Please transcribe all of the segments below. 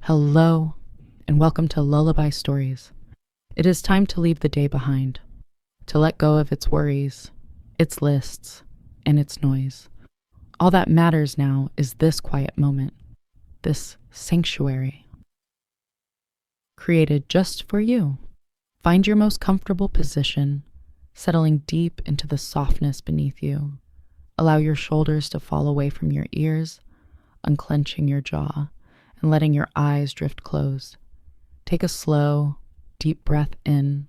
Hello, and welcome to Lullaby Stories. It is time to leave the day behind, to let go of its worries, its lists, and its noise. All that matters now is this quiet moment, this sanctuary, created just for you. Find your most comfortable position, settling deep into the softness beneath you. Allow your shoulders to fall away from your ears, unclenching your jaw, and letting your eyes drift closed. Take a slow, deep breath in,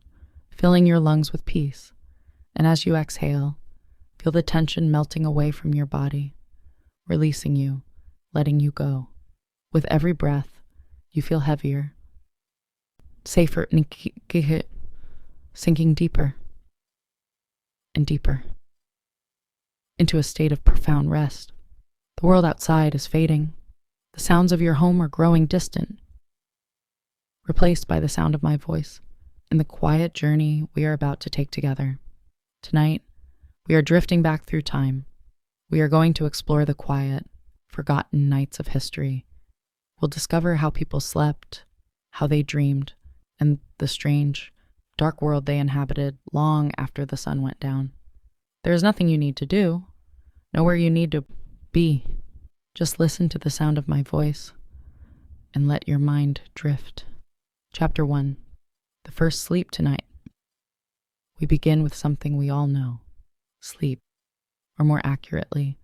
filling your lungs with peace. And as you exhale, feel the tension melting away from your body, releasing you, letting you go. With every breath, you feel heavier, safer, sinking deeper and deeper into a state of profound rest. The world outside is fading. The sounds of your home are growing distant, replaced by the sound of my voice in the quiet journey we are about to take together. Tonight, we are drifting back through time. We are going to explore the quiet, forgotten nights of history. We'll discover how people slept, how they dreamed, and the strange, dark world they inhabited long after the sun went down. There is nothing you need to do, nowhere you need to be. Just listen to the sound of my voice and let your mind drift. Chapter 1. The first sleep tonight. We begin with something we all know. Sleep, or more accurately,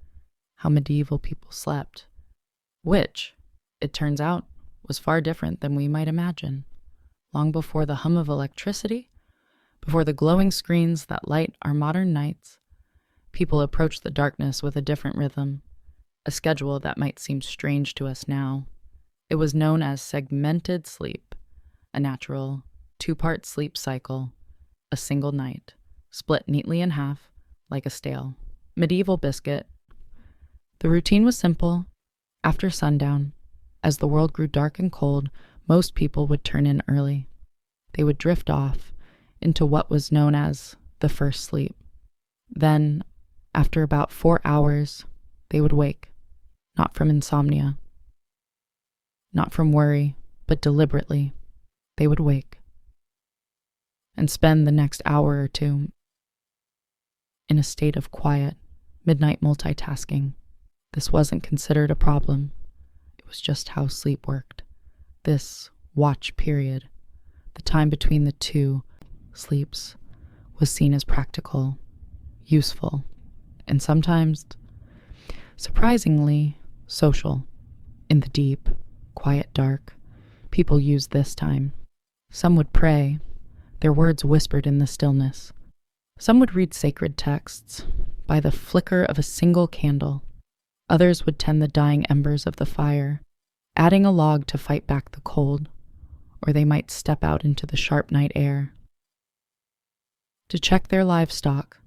how medieval people slept, which, it turns out, was far different than we might imagine. Long before the hum of electricity, before the glowing screens that light our modern nights, people approached the darkness with a different rhythm, a schedule that might seem strange to us now. It was known as segmented sleep, a natural, two-part sleep cycle, a single night, split neatly in half, like a stale medieval biscuit. The routine was simple. After sundown, as the world grew dark and cold, most people would turn in early. They would drift off into what was known as the first sleep. Then, after about 4 hours, they would wake. Not from insomnia, not from worry, but deliberately, they would wake and spend the next hour or two in a state of quiet, midnight multitasking. This wasn't considered a problem. It was just how sleep worked. This watch period, the time between the two sleeps, was seen as practical, useful, and sometimes, surprisingly, social. In the deep, quiet dark, people used this time. Some would pray, their words whispered in the stillness. Some would read sacred texts by the flicker of a single candle. Others would tend the dying embers of the fire, adding a log to fight back the cold, or they might step out into the sharp night air to check their livestock,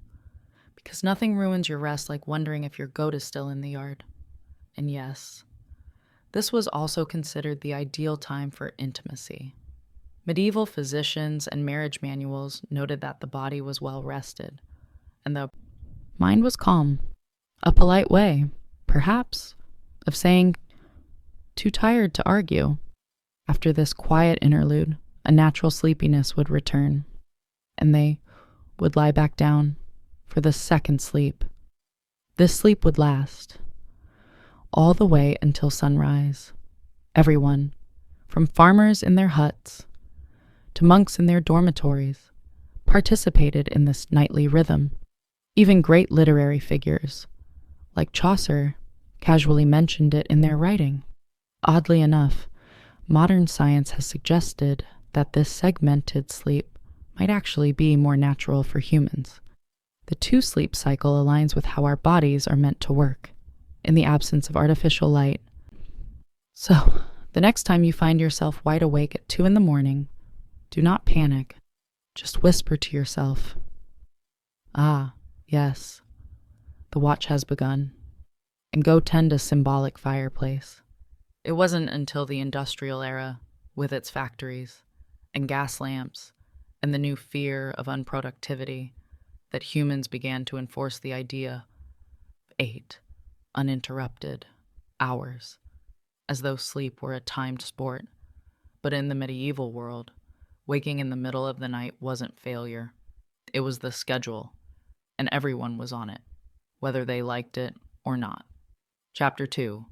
because nothing ruins your rest like wondering if your goat is still in the yard. And yes, this was also considered the ideal time for intimacy. Medieval physicians and marriage manuals noted that the body was well rested, and the mind was calm. A polite way, perhaps, of saying, too tired to argue. After this quiet interlude, a natural sleepiness would return, and they would lie back down for the second sleep. This sleep would last all the way until sunrise. Everyone, from farmers in their huts to monks in their dormitories, participated in this nightly rhythm. Even great literary figures, like Chaucer, casually mentioned it in their writing. Oddly enough, modern science has suggested that this segmented sleep might actually be more natural for humans. The two-sleep cycle aligns with how our bodies are meant to work, in the absence of artificial light. So, the next time you find yourself wide awake at 2 a.m, do not panic. Just whisper to yourself, "Ah, yes, the watch has begun," and go tend a symbolic fireplace. It wasn't until the industrial era, with its factories and gas lamps and the new fear of unproductivity, that humans began to enforce the idea of 8 uninterrupted hours, as though sleep were a timed sport But in the medieval world, waking in the middle of the night wasn't failure. It was the schedule, and everyone was on it, whether they liked it or not. Chapter 2.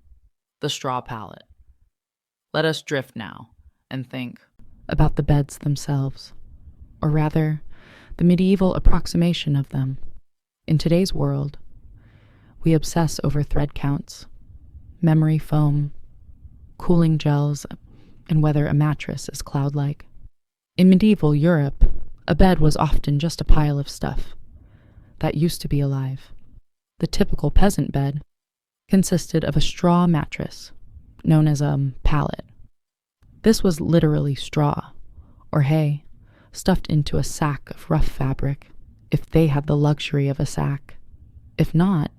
The Straw Pallet. Let us drift now and think about the beds themselves, or rather, the medieval approximation of them. In today's world, we obsess over thread counts, memory foam, cooling gels, and whether a mattress is cloud-like. In medieval Europe, a bed was often just a pile of stuff that used to be alive. The typical peasant bed consisted of a straw mattress, known as a pallet. This was literally straw, or hay, stuffed into a sack of rough fabric, if they had the luxury of a sack. If not,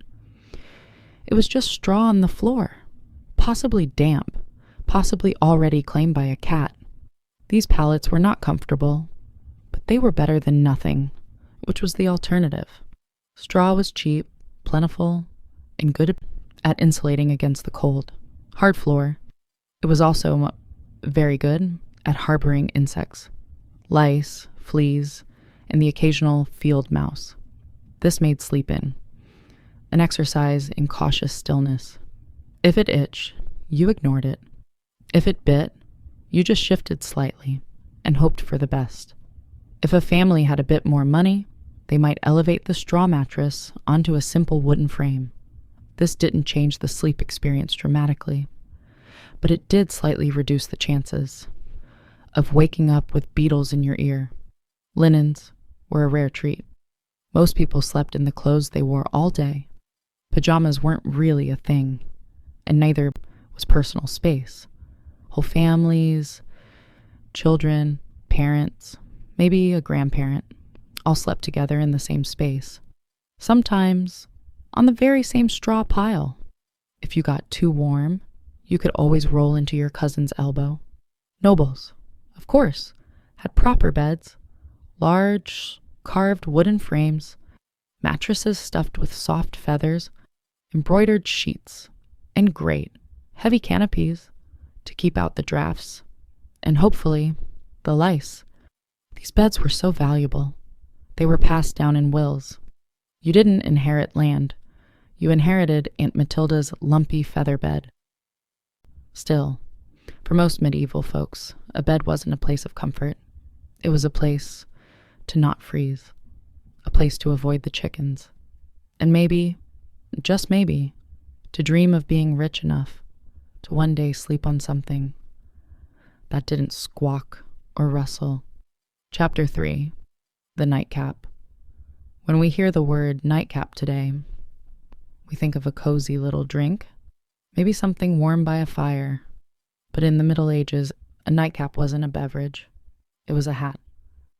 it was just straw on the floor, possibly damp, possibly already claimed by a cat. These pallets were not comfortable, but they were better than nothing, which was the alternative. Straw was cheap, plentiful, and good at insulating against the cold. Hard floor. It was also very good at harboring insects, lice, fleas, and the occasional field mouse. This made sleeping an exercise in cautious stillness. If it itched, you ignored it. If it bit, you just shifted slightly and hoped for the best. If a family had a bit more money, they might elevate the straw mattress onto a simple wooden frame. This didn't change the sleep experience dramatically, but it did slightly reduce the chances of waking up with beetles in your ear. Linens were a rare treat. Most people slept in the clothes they wore all day. Pajamas weren't really a thing, and neither was personal space. Whole families, children, parents, maybe a grandparent, all slept together in the same space. Sometimes on the very same straw pile. If you got too warm, you could always roll into your cousin's elbow. Nobles, of course, had proper beds, large, carved wooden frames, mattresses stuffed with soft feathers, embroidered sheets, and great, heavy canopies to keep out the drafts, and hopefully, the lice. These beds were so valuable. They were passed down in wills. You didn't inherit land. You inherited Aunt Matilda's lumpy feather bed. Still, for most medieval folks, a bed wasn't a place of comfort. It was a place to not freeze, a place to avoid the chickens, and maybe, just maybe, to dream of being rich enough to one day sleep on something that didn't squawk or rustle. Chapter 3. The Nightcap. When we hear the word nightcap today, we think of a cozy little drink, maybe something warm by a fire. But in the Middle Ages, a nightcap wasn't a beverage. It was a hat,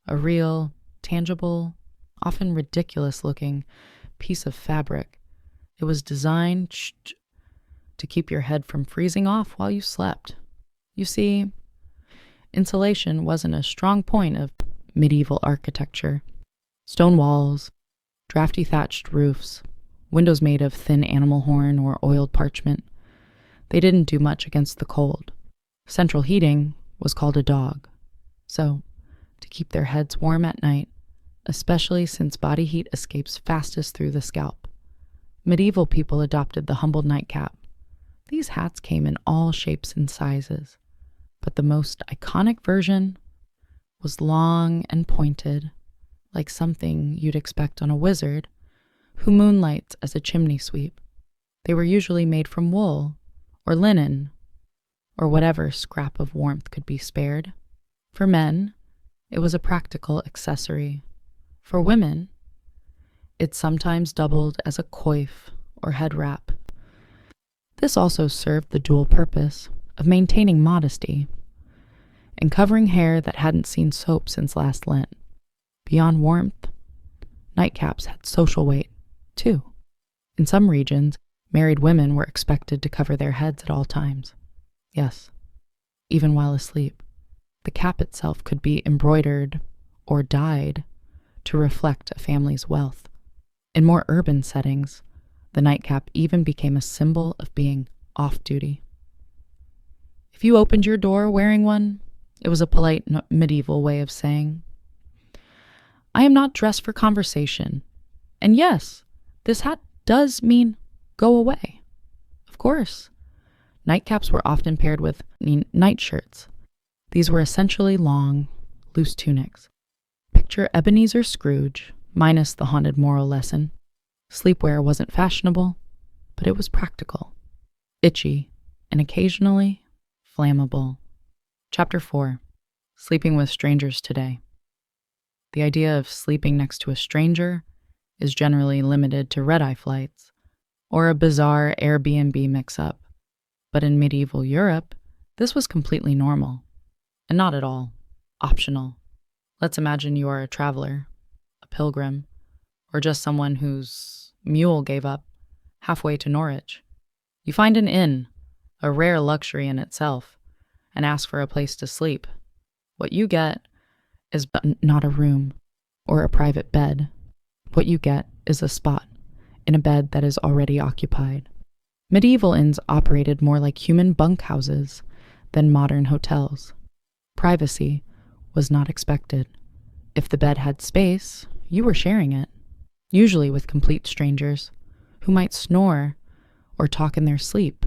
a real, tangible, often ridiculous-looking piece of fabric. It was designed to keep your head from freezing off while you slept. You see, insulation wasn't a strong point of medieval architecture. Stone walls, drafty thatched roofs, windows made of thin animal horn or oiled parchment. They didn't do much against the cold. Central heating was called a dog. So, to keep their heads warm at night, especially since body heat escapes fastest through the scalp, medieval people adopted the humble nightcap. These hats came in all shapes and sizes, but the most iconic version was long and pointed, like something you'd expect on a wizard who moonlights as a chimney sweep. They were usually made from wool or linen or whatever scrap of warmth could be spared. For men, it was a practical accessory. For women, it sometimes doubled as a coif or head wrap. This also served the dual purpose of maintaining modesty and covering hair that hadn't seen soap since last Lent. Beyond warmth, nightcaps had social weight, too. In some regions, married women were expected to cover their heads at all times. Yes, even while asleep. The cap itself could be embroidered or dyed to reflect a family's wealth. In more urban settings, the nightcap even became a symbol of being off-duty. If you opened your door wearing one, It was a polite medieval way of saying, I am not dressed for conversation. And yes, this hat does mean go away. Of course. Nightcaps were often paired with nightshirts. These were essentially long, loose tunics. Picture Ebenezer Scrooge, minus the haunted moral lesson. Sleepwear wasn't fashionable, but it was practical, itchy, and occasionally flammable. Chapter 4. Sleeping with strangers today. The idea of sleeping next to a stranger is generally limited to red-eye flights or a bizarre Airbnb mix-up. But in medieval Europe, this was completely normal, and not at all optional. Let's imagine you are a traveler, a pilgrim, or just someone whose mule gave up halfway to Norwich. You find an inn, a rare luxury in itself, and ask for a place to sleep. What you get is not a room or a private bed. What you get is a spot in a bed that is already occupied. Medieval inns operated more like human bunkhouses than modern hotels. Privacy was not expected. If the bed had space, you were sharing it, usually with complete strangers who might snore or talk in their sleep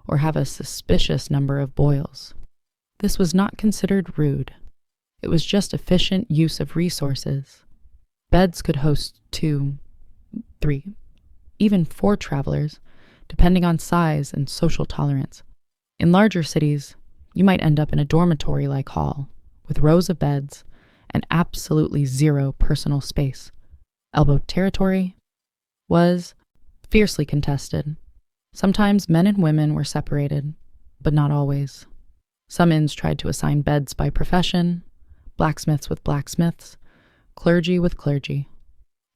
or have a suspicious number of boils. This was not considered rude. It was just efficient use of resources. Beds could host 2, 3, even 4 travelers, depending on size and social tolerance. In larger cities, you might end up in a dormitory-like hall with rows of beds and absolutely zero personal space. Elbow territory was fiercely contested. Sometimes men and women were separated, but not always. Some inns tried to assign beds by profession, blacksmiths with blacksmiths, clergy with clergy.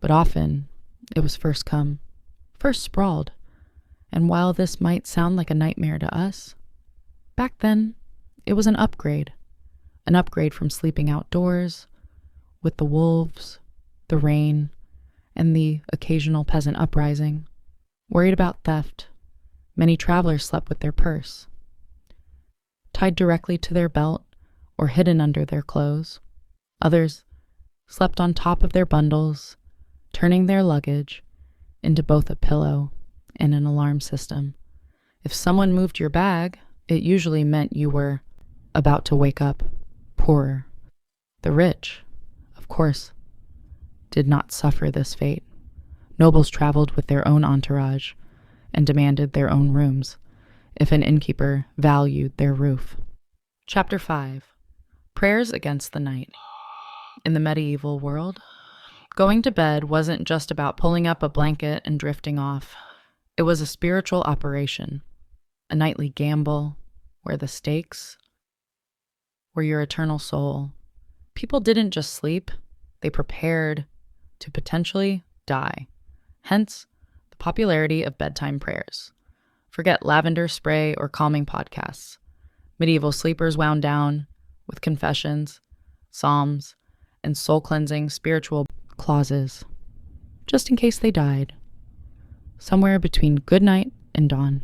But often, it was first come, first sprawled. And while this might sound like a nightmare to us, back then, it was an upgrade from sleeping outdoors with the wolves, the rain, and the occasional peasant uprising. Worried about theft, many travelers slept with their purse, tied directly to their belt or hidden under their clothes. Others slept on top of their bundles, turning their luggage into both a pillow and an alarm system. If someone moved your bag, it usually meant you were about to wake up poorer. The rich, of course, did not suffer this fate. Nobles traveled with their own entourage and demanded their own rooms if an innkeeper valued their roof. Chapter 5. Prayers against the night. In the medieval world, going to bed wasn't just about pulling up a blanket and drifting off. It was a spiritual operation, a nightly gamble where the stakes were your eternal soul. People didn't just sleep, they prepared to potentially die. Hence, the popularity of bedtime prayers. Forget lavender spray or calming podcasts. Medieval sleepers wound down with confessions, psalms, and soul-cleansing spiritual clauses, just in case they died. Somewhere between good night and dawn.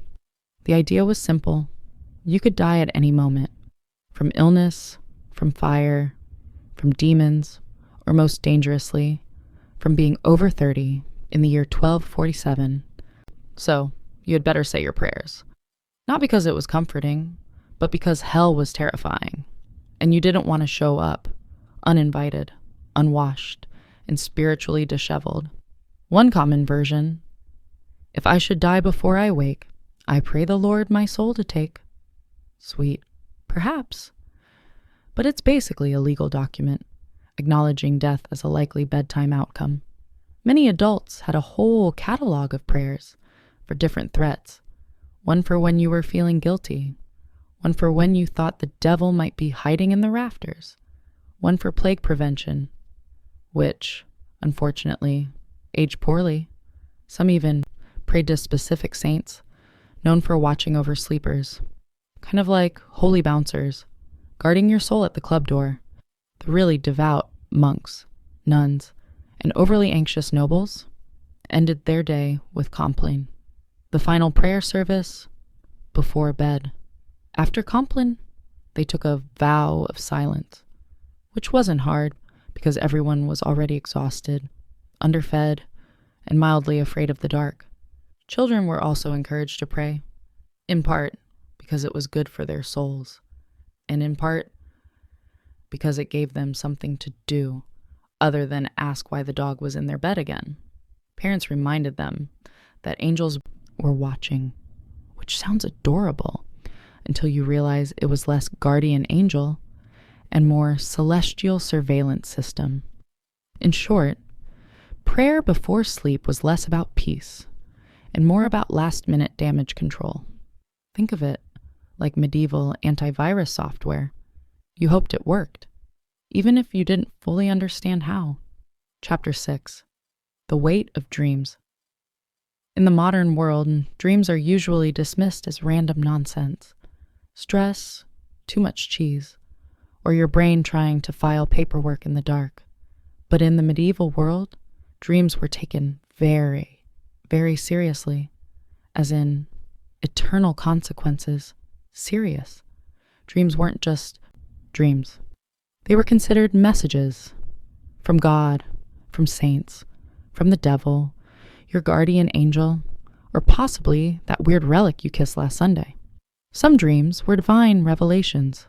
The idea was simple. You could die at any moment, from illness, from fire, from demons, or most dangerously, from being over 30 in the year 1247. So, you had better say your prayers. Not because it was comforting, but because hell was terrifying, and you didn't want to show up, uninvited, unwashed, and spiritually disheveled. One common version: if I should die before I wake, I pray the Lord my soul to take. Sweet, perhaps. But it's basically a legal document, acknowledging death as a likely bedtime outcome. Many adults had a whole catalog of prayers for different threats. One for when you were feeling guilty. One for when you thought the devil might be hiding in the rafters. One for plague prevention, which, unfortunately, aged poorly. Some even prayed to specific saints, known for watching over sleepers. Kind of like holy bouncers, guarding your soul at the club door. The really devout monks, nuns, and overly anxious nobles ended their day with Compline, the final prayer service before bed. After Compline, they took a vow of silence, which wasn't hard because everyone was already exhausted, underfed, and mildly afraid of the dark. Children were also encouraged to pray, in part because it was good for their souls, and in part because it gave them something to do other than ask why the dog was in their bed again. Parents reminded them that angels were watching, which sounds adorable until you realize it was less guardian angel and more celestial surveillance system. In short, prayer before sleep was less about peace and more about last-minute damage control. Think of it like medieval antivirus software. You hoped it worked, even if you didn't fully understand how. Chapter 6. The Weight of Dreams. In the modern world, dreams are usually dismissed as random nonsense. Stress, too much cheese, or your brain trying to file paperwork in the dark. But in the medieval world, dreams were taken very, very seriously, as in eternal consequences. Serious. Dreams weren't just dreams. They were considered messages from God, from saints, from the devil, your guardian angel, or possibly that weird relic you kissed last Sunday. Some dreams were divine revelations.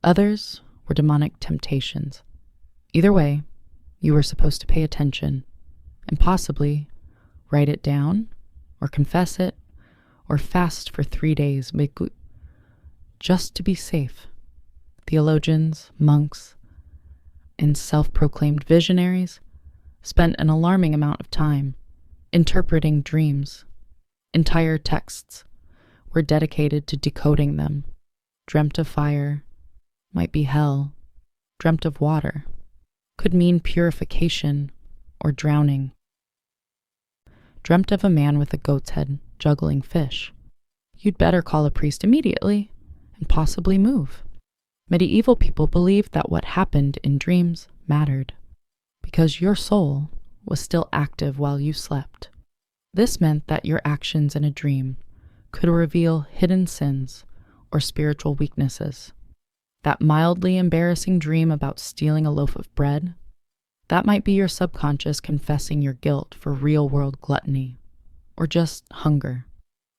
Others were demonic temptations. Either way, you were supposed to pay attention and possibly write it down or confess it or fast for 3 days, just to be safe. Theologians, monks, and self-proclaimed visionaries spent an alarming amount of time interpreting dreams. Entire texts were dedicated to decoding them. Dreamt of fire might be hell. Dreamt of water could mean purification or drowning. Dreamt of a man with a goat's head juggling fish. You'd better call a priest immediately and possibly move. Medieval people believed that what happened in dreams mattered because your soul was still active while you slept. This meant that your actions in a dream could reveal hidden sins or spiritual weaknesses. That mildly embarrassing dream about stealing a loaf of bread, that might be your subconscious confessing your guilt for real-world gluttony or just hunger.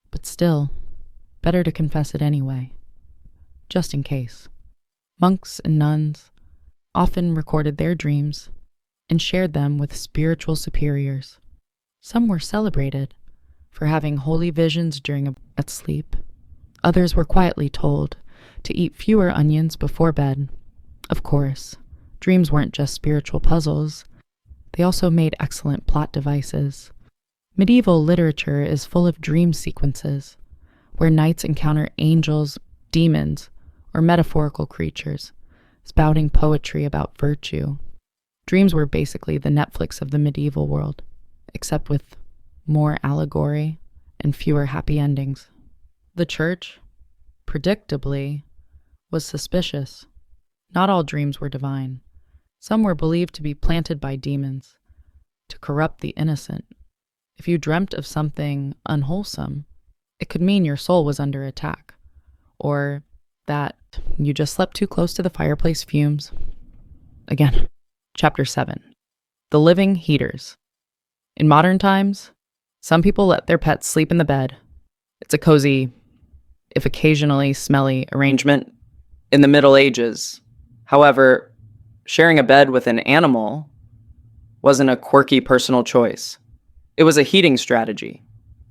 But still, better to confess it anyway, just in case. Monks and nuns often recorded their dreams and shared them with spiritual superiors. Some were celebrated for having holy visions at sleep. Others were quietly told to eat fewer onions before bed. Of course, dreams weren't just spiritual puzzles. They also made excellent plot devices. Medieval literature is full of dream sequences, where knights encounter angels, demons, or metaphorical creatures, spouting poetry about virtue. Dreams were basically the Netflix of the medieval world, except with more allegory and fewer happy endings. The church, predictably, was suspicious. Not all dreams were divine. Some were believed to be planted by demons to corrupt the innocent. If you dreamt of something unwholesome, it could mean your soul was under attack, or that you just slept too close to the fireplace fumes. Again, Chapter 7. The Living Heaters. In modern times, some people let their pets sleep in the bed. It's a cozy, if occasionally smelly, arrangement. In the Middle Ages, however, sharing a bed with an animal wasn't a quirky personal choice. It was a heating strategy.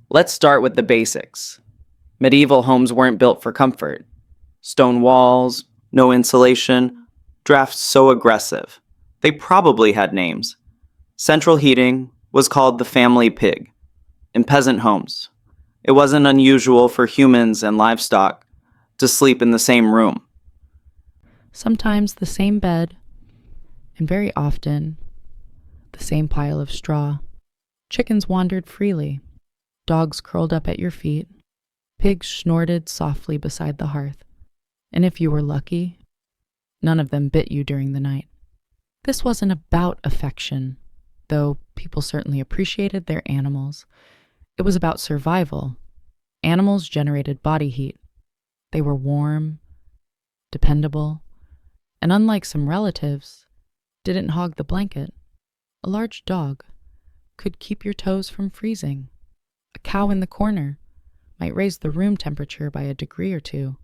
Let's start with the basics. Medieval homes weren't built for comfort. Stone walls, no insulation, drafts so aggressive. They probably had names. Central heating was called the family pig. In peasant homes, it wasn't unusual for humans and livestock to sleep in the same room. Sometimes the same bed, and very often the same pile of straw. Chickens wandered freely. Dogs curled up at your feet. Pigs snorted softly beside the hearth. And if you were lucky, none of them bit you during the night. This wasn't about affection, though people certainly appreciated their animals. It was about survival. Animals generated body heat. They were warm, dependable, and unlike some relatives, didn't hog the blanket. A large dog could keep your toes from freezing. A cow in the corner might raise the room temperature by a degree or two,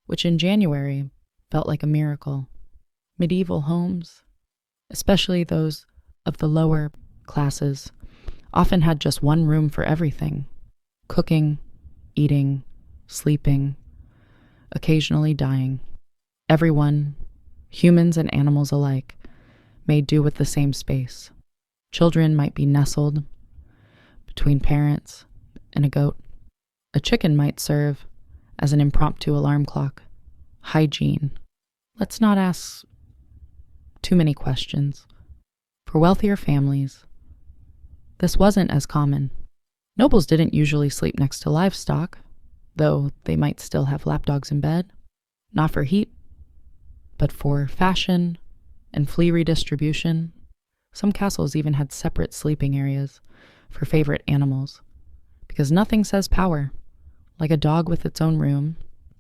which in January felt like a miracle. Medieval homes, especially those of the lower classes, often had just one room for everything: cooking, eating, sleeping, occasionally dying. Everyone, humans and animals alike, made do with the same space. Children might be nestled between parents and a goat. A chicken might serve as an impromptu alarm clock. Hygiene. Let's not ask too many questions. For wealthier families, this wasn't as common. Nobles didn't usually sleep next to livestock, though they might still have lapdogs in bed. Not for heat, but for fashion and flea redistribution. Some castles even had separate sleeping areas for favorite animals, because nothing says power like a dog with its own room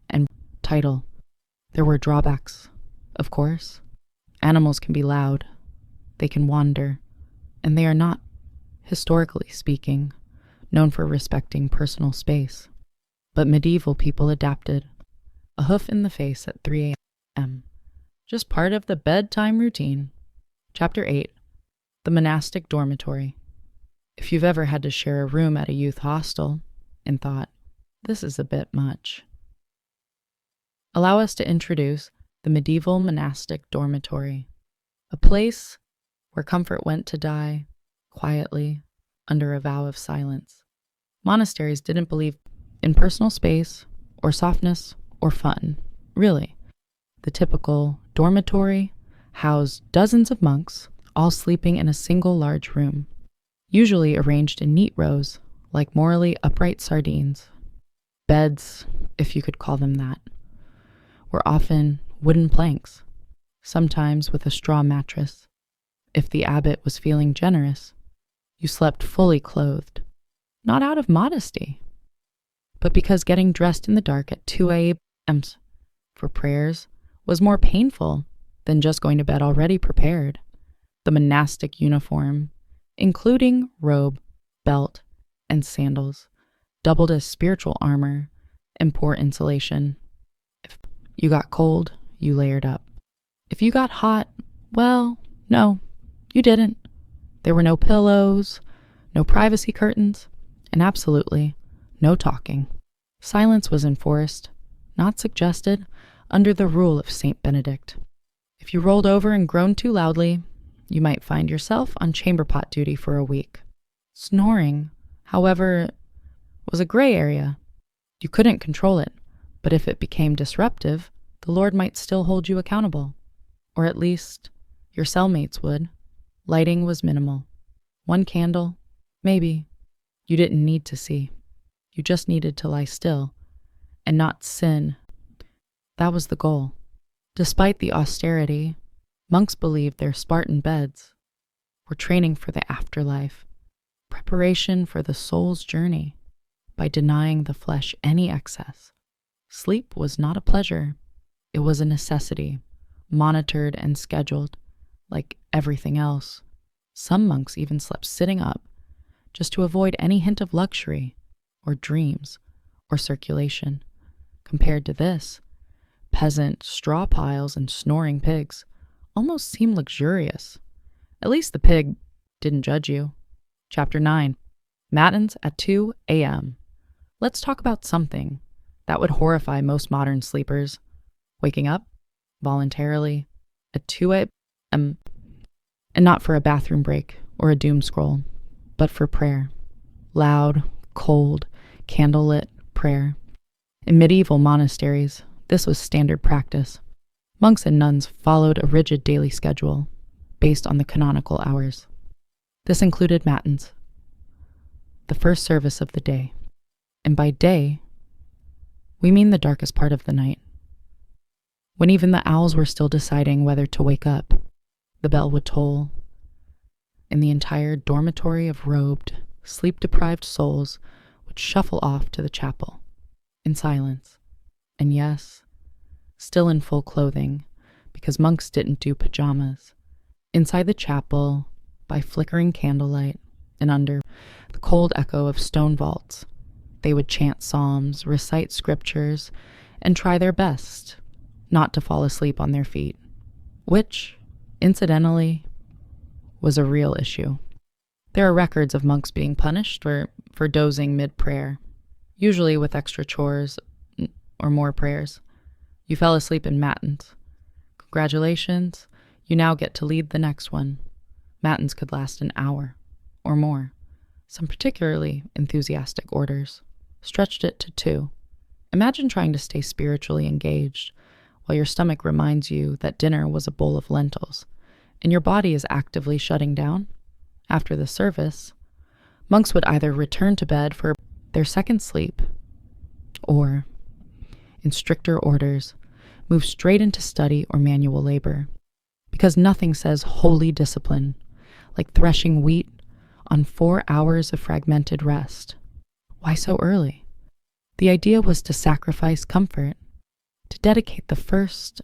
and title. There were drawbacks, of course. Animals can be loud, they can wander, and they are not, historically speaking, known for respecting personal space. But medieval people adapted. A hoof in the face at 3 a.m. Just part of the bedtime routine. Chapter 8. The Monastic Dormitory. If you've ever had to share a room at a youth hostel and thought, this is a bit much, allow us to introduce the medieval monastic dormitory, a place where comfort went to die quietly under a vow of silence. Monasteries didn't believe in personal space or softness or fun, really. The typical dormitory housed dozens of monks, all sleeping in a single large room, usually arranged in neat rows like morally upright sardines. Beds, if you could call them that, were often wooden planks, sometimes with a straw mattress. If the abbot was feeling generous, you slept fully clothed, not out of modesty, but because getting dressed in the dark at 2 a.m. for prayers was more painful than just going to bed already prepared. The monastic uniform, including robe, belt, and sandals, doubled as spiritual armor and poor insulation. If you got cold, you layered up. If you got hot, well, no, you didn't. There were no pillows, no privacy curtains, and absolutely no talking. Silence was enforced, not suggested, under the rule of Saint Benedict. If you rolled over and groaned too loudly, you might find yourself on chamber pot duty for a week. Snoring, however, was a gray area. You couldn't control it, but if it became disruptive, the Lord might still hold you accountable. Or at least, your cellmates would. Lighting was minimal. One candle, maybe. You didn't need to see. You just needed to lie still and not sin. That was the goal. Despite the austerity, monks believed their Spartan beds were training for the afterlife, preparation for the soul's journey by denying the flesh any excess. Sleep was not a pleasure. It was a necessity, monitored and scheduled, like everything else. Some monks even slept sitting up, just to avoid any hint of luxury, or dreams, or circulation. Compared to this, peasant straw piles and snoring pigs almost seemed luxurious. At least the pig didn't judge you. Chapter 9. Matins at 2 a.m. Let's talk about something that would horrify most modern sleepers. Waking up, voluntarily, at 2 a.m. And not for a bathroom break or a doom scroll, but for prayer. Loud, cold, candlelit prayer. In medieval monasteries, this was standard practice. Monks and nuns followed a rigid daily schedule based on the canonical hours. This included matins, the first service of the day. And by day, we mean the darkest part of the night. When even the owls were still deciding whether to wake up, the bell would toll, and the entire dormitory of robed, sleep-deprived souls would shuffle off to the chapel, in silence. And yes, still in full clothing, because monks didn't do pajamas. Inside the chapel, by flickering candlelight, and under the cold echo of stone vaults, they would chant psalms, recite scriptures, and try their best not to fall asleep on their feet, which, incidentally, was a real issue. There are records of monks being punished for dozing mid-prayer, usually with extra chores or more prayers. You fell asleep in matins. Congratulations, you now get to lead the next one. Matins could last an hour or more. Some particularly enthusiastic orders stretched it to 2. Imagine trying to stay spiritually engaged while your stomach reminds you that dinner was a bowl of lentils, and your body is actively shutting down. After the service, monks would either return to bed for their second sleep or, in stricter orders, move straight into study or manual labor, because nothing says holy discipline like threshing wheat on 4 hours of fragmented rest. Why so early? The idea was to sacrifice comfort, to dedicate the first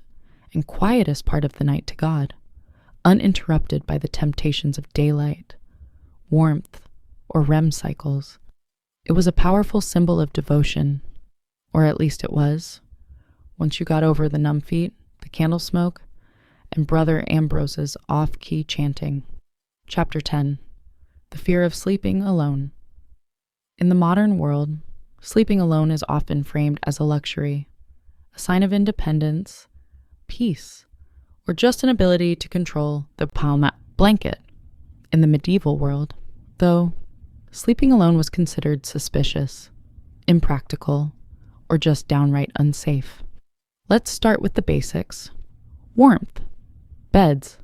and quietest part of the night to God, uninterrupted by the temptations of daylight, warmth, or REM cycles. It was a powerful symbol of devotion, or at least it was, once you got over the numb feet, the candle smoke, and Brother Ambrose's off-key chanting. Chapter 10. The Fear of Sleeping Alone. In the modern world, sleeping alone is often framed as a luxury, a sign of independence, peace, or just an ability to control the palm blanket. In the medieval world, though, sleeping alone was considered suspicious, impractical, or just downright unsafe. Let's start with the basics. Warmth. Beds,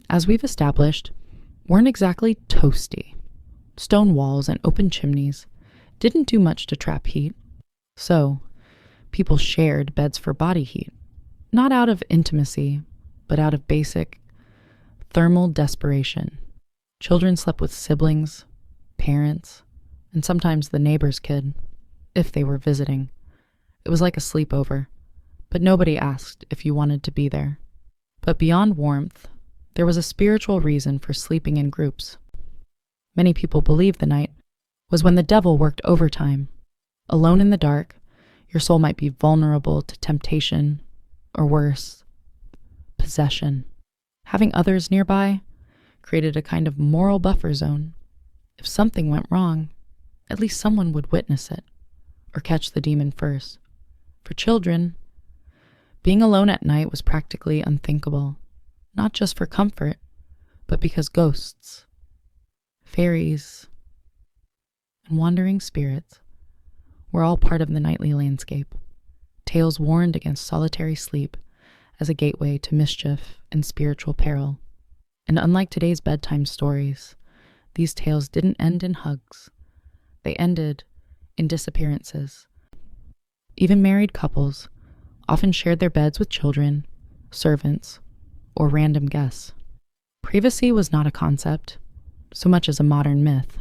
as we've established, weren't exactly toasty. Stone walls and open chimneys didn't do much to trap heat, so people shared beds for body heat, not out of intimacy, but out of basic thermal desperation. Children slept with siblings, parents, and sometimes the neighbor's kid, if they were visiting. It was like a sleepover, but nobody asked if you wanted to be there. But beyond warmth, there was a spiritual reason for sleeping in groups. Many people believed the night was when the devil worked overtime. Alone in the dark, your soul might be vulnerable to temptation, or worse, possession. Having others nearby created a kind of moral buffer zone. If something went wrong, at least someone would witness it, or catch the demon first. For children, being alone at night was practically unthinkable, not just for comfort, but because ghosts, fairies, and wandering spirits were all part of the nightly landscape. Tales warned against solitary sleep as a gateway to mischief and spiritual peril. And unlike today's bedtime stories, these tales didn't end in hugs. They ended in disappearances. Even married couples often shared their beds with children, servants, or random guests. Privacy was not a concept so much as a modern myth.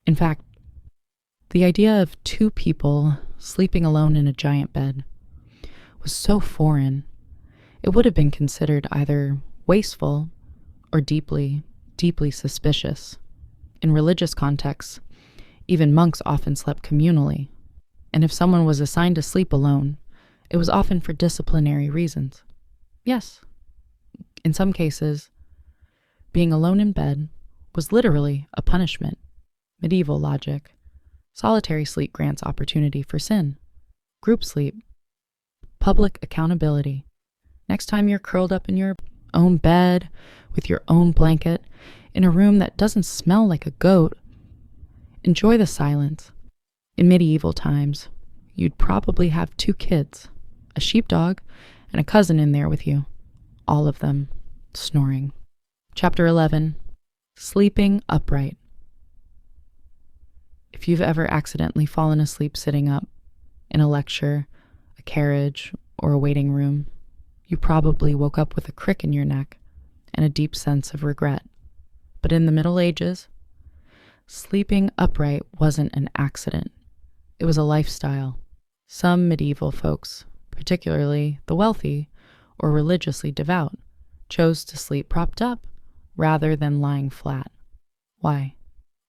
In fact, the idea of 2 people sleeping alone in a giant bed was so foreign, it would have been considered either wasteful or deeply, deeply suspicious. In religious contexts, even monks often slept communally, and if someone was assigned to sleep alone, it was often for disciplinary reasons. Yes, in some cases, being alone in bed was literally a punishment. Medieval logic. Solitary sleep grants opportunity for sin. Group sleep. Public accountability. Next time you're curled up in your own bed with your own blanket in a room that doesn't smell like a goat, enjoy the silence. In medieval times, you'd probably have 2 kids, a sheepdog and a cousin in there with you, all of them snoring. Chapter 11. Sleeping upright. If you've ever accidentally fallen asleep sitting up in a lecture, a carriage, or a waiting room, you probably woke up with a crick in your neck and a deep sense of regret. But in the Middle Ages, sleeping upright wasn't an accident. It was a lifestyle. Some medieval folks particularly the wealthy or religiously devout, chose to sleep propped up rather than lying flat. Why?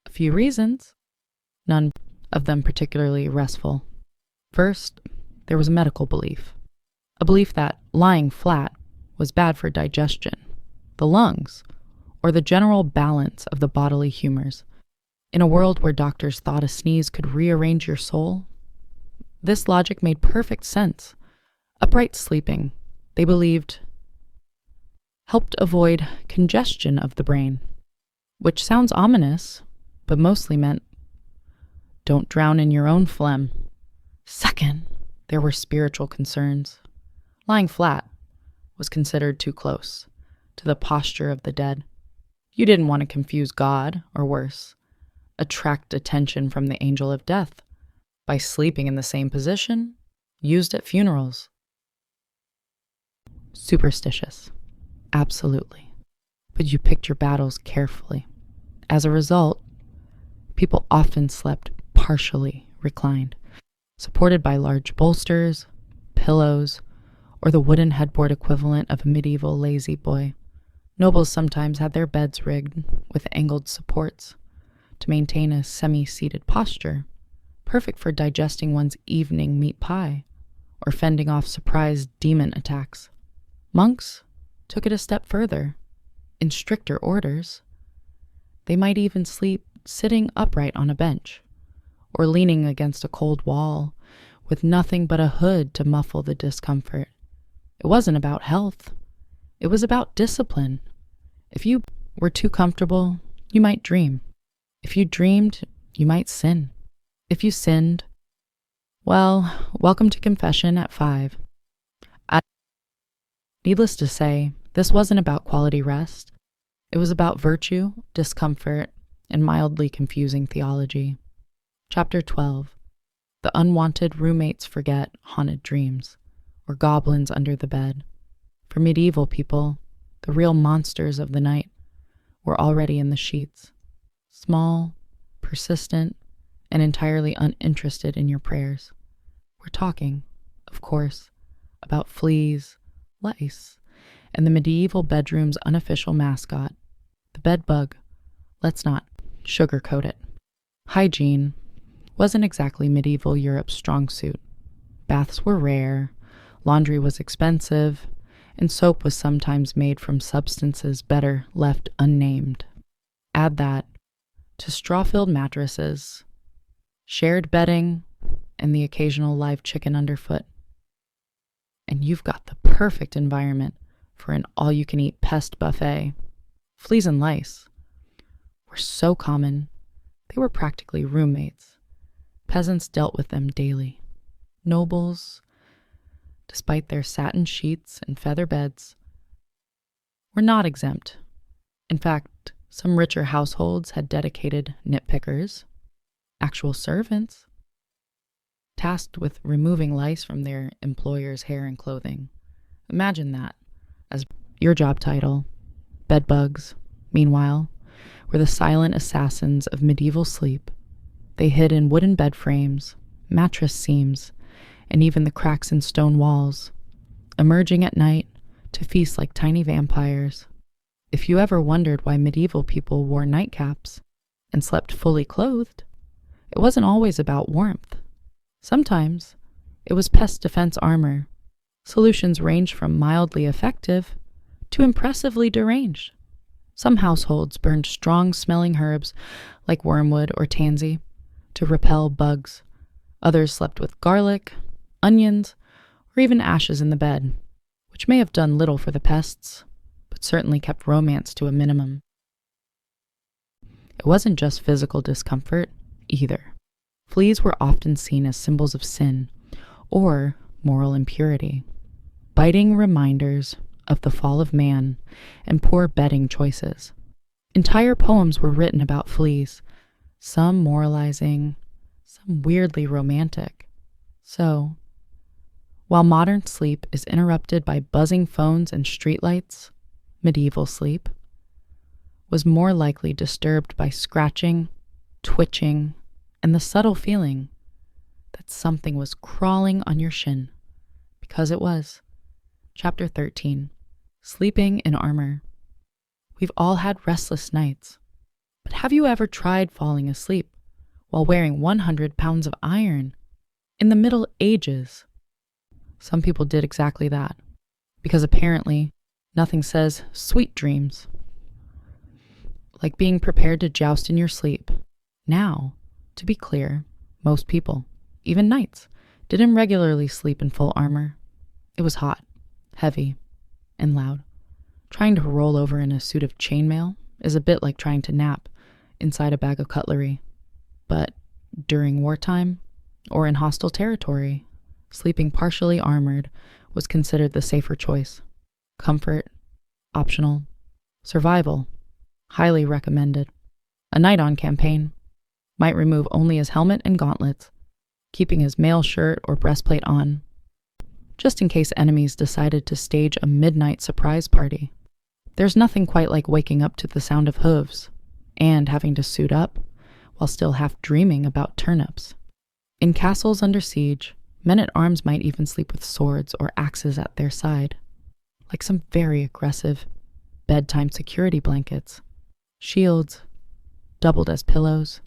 A few reasons, none of them particularly restful. First, there was a medical belief, a belief that lying flat was bad for digestion, the lungs, or the general balance of the bodily humors. In a world where doctors thought a sneeze could rearrange your soul, this logic made perfect sense. Upright sleeping, they believed, helped avoid congestion of the brain, which sounds ominous, but mostly meant don't drown in your own phlegm. Second, there were spiritual concerns. Lying flat was considered too close to the posture of the dead. You didn't want to confuse God, or worse, attract attention from the angel of death by sleeping in the same position used at funerals. Superstitious, absolutely, but you picked your battles carefully. As a result, people often slept partially reclined, supported by large bolsters, pillows, or the wooden headboard equivalent of a medieval lazy boy. Nobles sometimes had their beds rigged with angled supports to maintain a semi-seated posture, perfect for digesting one's evening meat pie or fending off surprise demon attacks. Monks took it a step further. In stricter orders, they might even sleep sitting upright on a bench or leaning against a cold wall with nothing but a hood to muffle the discomfort. It wasn't about health. It was about discipline. If you were too comfortable, you might dream. If you dreamed, you might sin. If you sinned, well, welcome to confession at 5. Needless to say, this wasn't about quality rest. It was about virtue, discomfort, and mildly confusing theology. Chapter 12. The unwanted roommates forget haunted dreams, or goblins under the bed. For medieval people, the real monsters of the night were already in the sheets, small, persistent, and entirely uninterested in your prayers. We're talking, of course, about fleas, lice, and the medieval bedroom's unofficial mascot, the bed bug. Let's not sugarcoat it. Hygiene wasn't exactly medieval Europe's strong suit. Baths were rare, laundry was expensive, and soap was sometimes made from substances better left unnamed. Add that to straw-filled mattresses, shared bedding, and the occasional live chicken underfoot, and you've got the perfect environment for an all-you-can-eat pest buffet. Fleas and lice were so common, they were practically roommates. Peasants dealt with them daily. Nobles, despite their satin sheets and feather beds, were not exempt. In fact, some richer households had dedicated nitpickers, actual servants, tasked with removing lice from their employer's hair and clothing. Imagine that as your job title. Bedbugs, meanwhile, were the silent assassins of medieval sleep. They hid in wooden bed frames, mattress seams, and even the cracks in stone walls, emerging at night to feast like tiny vampires. If you ever wondered why medieval people wore nightcaps and slept fully clothed, it wasn't always about warmth. Sometimes it was pest defense armor. Solutions ranged from mildly effective to impressively deranged. Some households burned strong-smelling herbs like wormwood or tansy to repel bugs. Others slept with garlic, onions, or even ashes in the bed, which may have done little for the pests, but certainly kept romance to a minimum. It wasn't just physical discomfort, either. Fleas were often seen as symbols of sin or moral impurity, biting reminders of the fall of man and poor bedding choices. Entire poems were written about fleas, some moralizing, some weirdly romantic. So, while modern sleep is interrupted by buzzing phones and streetlights, medieval sleep was more likely disturbed by scratching, twitching, and the subtle feeling that something was crawling on your shin, because it was. Chapter 13. Sleeping in Armor. We've all had restless nights, but have you ever tried falling asleep while wearing 100 pounds of iron? In the Middle Ages, some people did exactly that, because apparently nothing says sweet dreams like being prepared to joust in your sleep. Now, to be clear, most people, even knights, didn't regularly sleep in full armor. It was hot, heavy, and loud. Trying to roll over in a suit of chainmail is a bit like trying to nap inside a bag of cutlery. But during wartime, or in hostile territory, sleeping partially armored was considered the safer choice. Comfort, optional. Survival, highly recommended. A knight on campaign might remove only his helmet and gauntlets, keeping his mail shirt or breastplate on, just in case enemies decided to stage a midnight surprise party. There's nothing quite like waking up to the sound of hooves and having to suit up while still half dreaming about turnips. In castles under siege, men-at-arms might even sleep with swords or axes at their side, like some very aggressive bedtime security blankets. Shields doubled as pillows,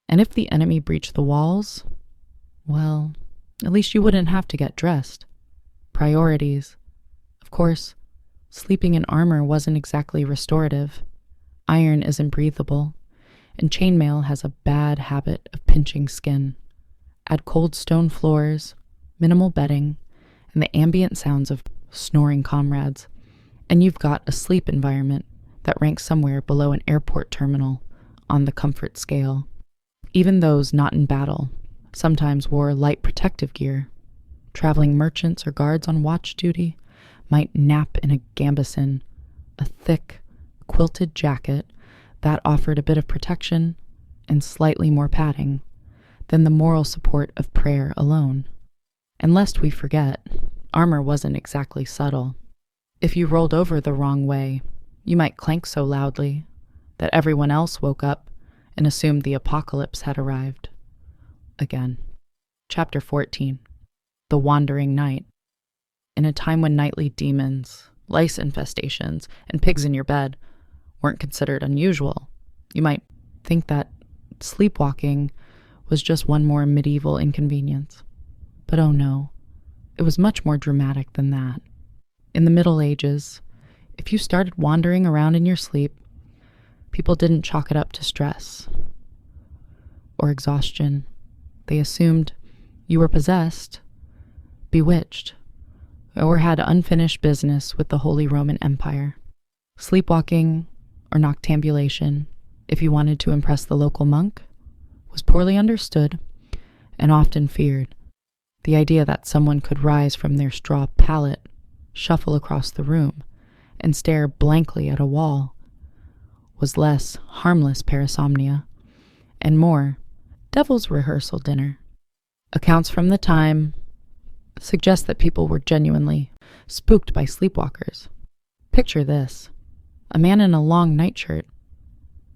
and if the enemy breached the walls, well, at least you wouldn't have to get dressed. Priorities. Of course, sleeping in armor wasn't exactly restorative. Iron isn't breathable, and chainmail has a bad habit of pinching skin. Add cold stone floors, minimal bedding, and the ambient sounds of snoring comrades, and you've got a sleep environment that ranks somewhere below an airport terminal on the comfort scale. Even those not in battle sometimes wore light protective gear. Traveling merchants or guards on watch duty might nap in a gambeson, a thick, quilted jacket that offered a bit of protection and slightly more padding than the moral support of prayer alone. And lest we forget, armor wasn't exactly subtle. If you rolled over the wrong way, you might clank so loudly that everyone else woke up and assumed the apocalypse had arrived. Again. Chapter 14. The Wandering Night. In a time when nightly demons, lice infestations, and pigs in your bed weren't considered unusual, you might think that sleepwalking was just one more medieval inconvenience. But oh no, it was much more dramatic than that. In the Middle Ages, if you started wandering around in your sleep, people didn't chalk it up to stress or exhaustion. They assumed you were possessed, bewitched, or had unfinished business with the Holy Roman Empire. Sleepwalking or noctambulation, if you wanted to impress the local monk, was poorly understood and often feared. The idea that someone could rise from their straw pallet, shuffle across the room, and stare blankly at a wall was less harmless parasomnia and more devil's rehearsal dinner. Accounts from the time suggest that people were genuinely spooked by sleepwalkers. Picture this: a man in a long nightshirt,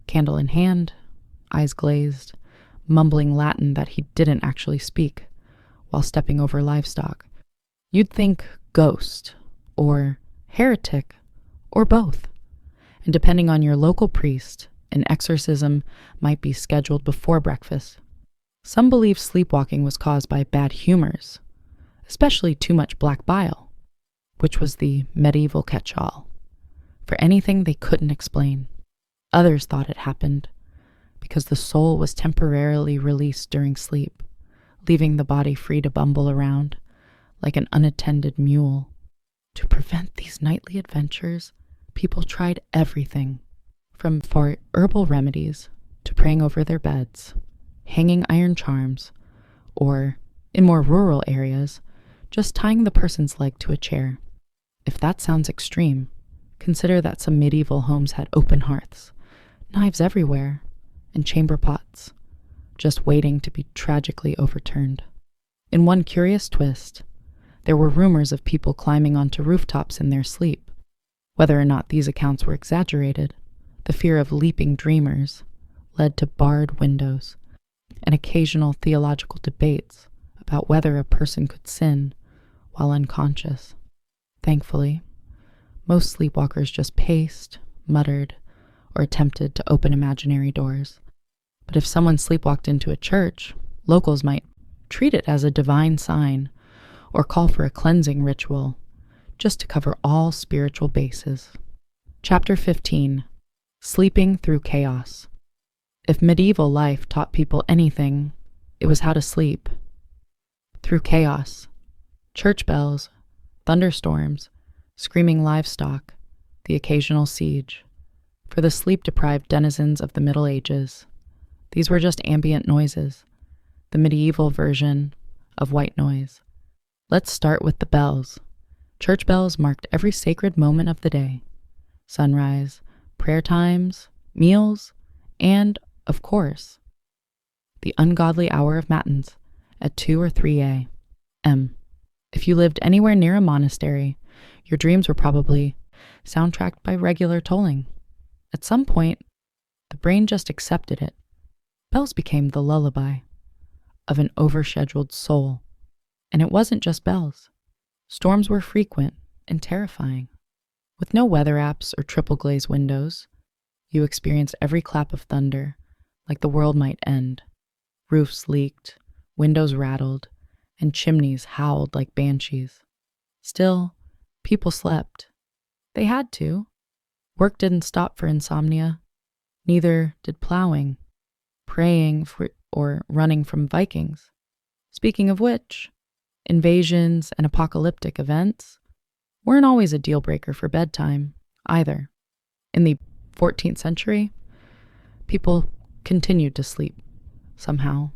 candle in hand, eyes glazed, mumbling Latin that he didn't actually speak while stepping over livestock. You'd think ghost or heretic or both. And depending on your local priest, an exorcism might be scheduled before breakfast. Some believe sleepwalking was caused by bad humors, especially too much black bile, which was the medieval catch-all for anything they couldn't explain. Others thought it happened because the soul was temporarily released during sleep, leaving the body free to bumble around like an unattended mule. To prevent these nightly adventures, people tried everything, from herbal remedies to praying over their beds, hanging iron charms, or, in more rural areas, just tying the person's leg to a chair. If that sounds extreme, consider that some medieval homes had open hearths, knives everywhere, and chamber pots, just waiting to be tragically overturned. In one curious twist, there were rumors of people climbing onto rooftops in their sleep. Whether or not these accounts were exaggerated, the fear of leaping dreamers led to barred windows and occasional theological debates about whether a person could sin while unconscious. Thankfully, most sleepwalkers just paced, muttered, or attempted to open imaginary doors. But if someone sleepwalked into a church, locals might treat it as a divine sign or call for a cleansing ritual, just to cover all spiritual bases. Chapter 15. Sleeping Through Chaos. If medieval life taught people anything, it was how to sleep. Through chaos. Church bells, thunderstorms, screaming livestock, the occasional siege. For the sleep-deprived denizens of the Middle Ages, these were just ambient noises, the medieval version of white noise. Let's start with the bells. Church bells marked every sacred moment of the day. Sunrise, prayer times, meals, and, of course, the ungodly hour of matins at 2 or 3 a.m. If you lived anywhere near a monastery, your dreams were probably soundtracked by regular tolling. At some point, the brain just accepted it. Bells became the lullaby of an overscheduled soul. And it wasn't just bells. Storms were frequent and terrifying. With no weather apps or triple glazed windows, you experienced every clap of thunder, like the world might end. Roofs leaked, windows rattled, and chimneys howled like banshees. Still, people slept. They had to. Work didn't stop for insomnia. Neither did plowing, praying for, or running from Vikings. Speaking of which, invasions and apocalyptic events weren't always a deal breaker for bedtime either. In the 14th century, people continued to sleep somehow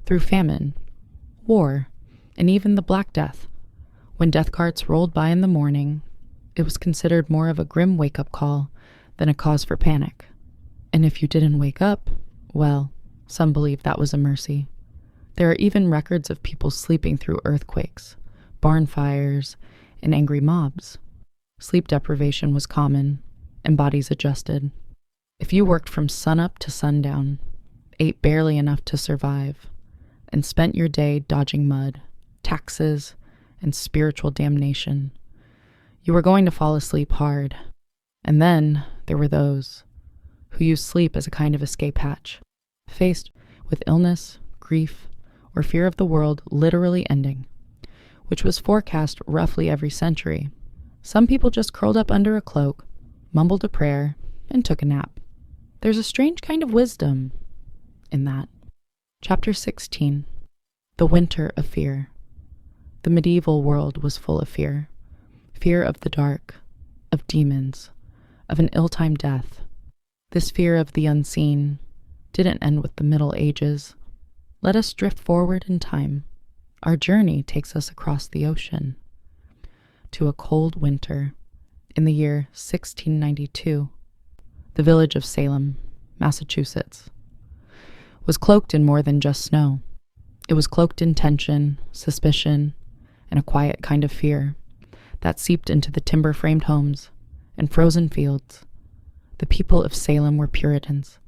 through famine, war, and even the Black Death. When death carts rolled by in the morning, it was considered more of a grim wake-up call than a cause for panic. And if you didn't wake up, well, some believe that was a mercy. There are even records of people sleeping through earthquakes, barn fires, and angry mobs. Sleep deprivation was common, and bodies adjusted. If you worked from sunup to sundown, ate barely enough to survive, and spent your day dodging mud, taxes, and spiritual damnation, you were going to fall asleep hard. And then there were those who used sleep as a kind of escape hatch, faced with illness, grief, or fear of the world literally ending, which was forecast roughly every century. Some people just curled up under a cloak, mumbled a prayer, and took a nap. There's a strange kind of wisdom in that. Chapter 16. The Winter of Fear. The medieval world was full of fear. Fear of the dark, of demons, of an ill-timed death. This fear of the unseen didn't end with the Middle Ages. Let us drift forward in time. Our journey takes us across the ocean to a cold winter in the year 1692. The village of Salem, Massachusetts, was cloaked in more than just snow. It was cloaked in tension, suspicion, and a quiet kind of fear that seeped into the timber-framed homes and frozen fields. The people of Salem were Puritans,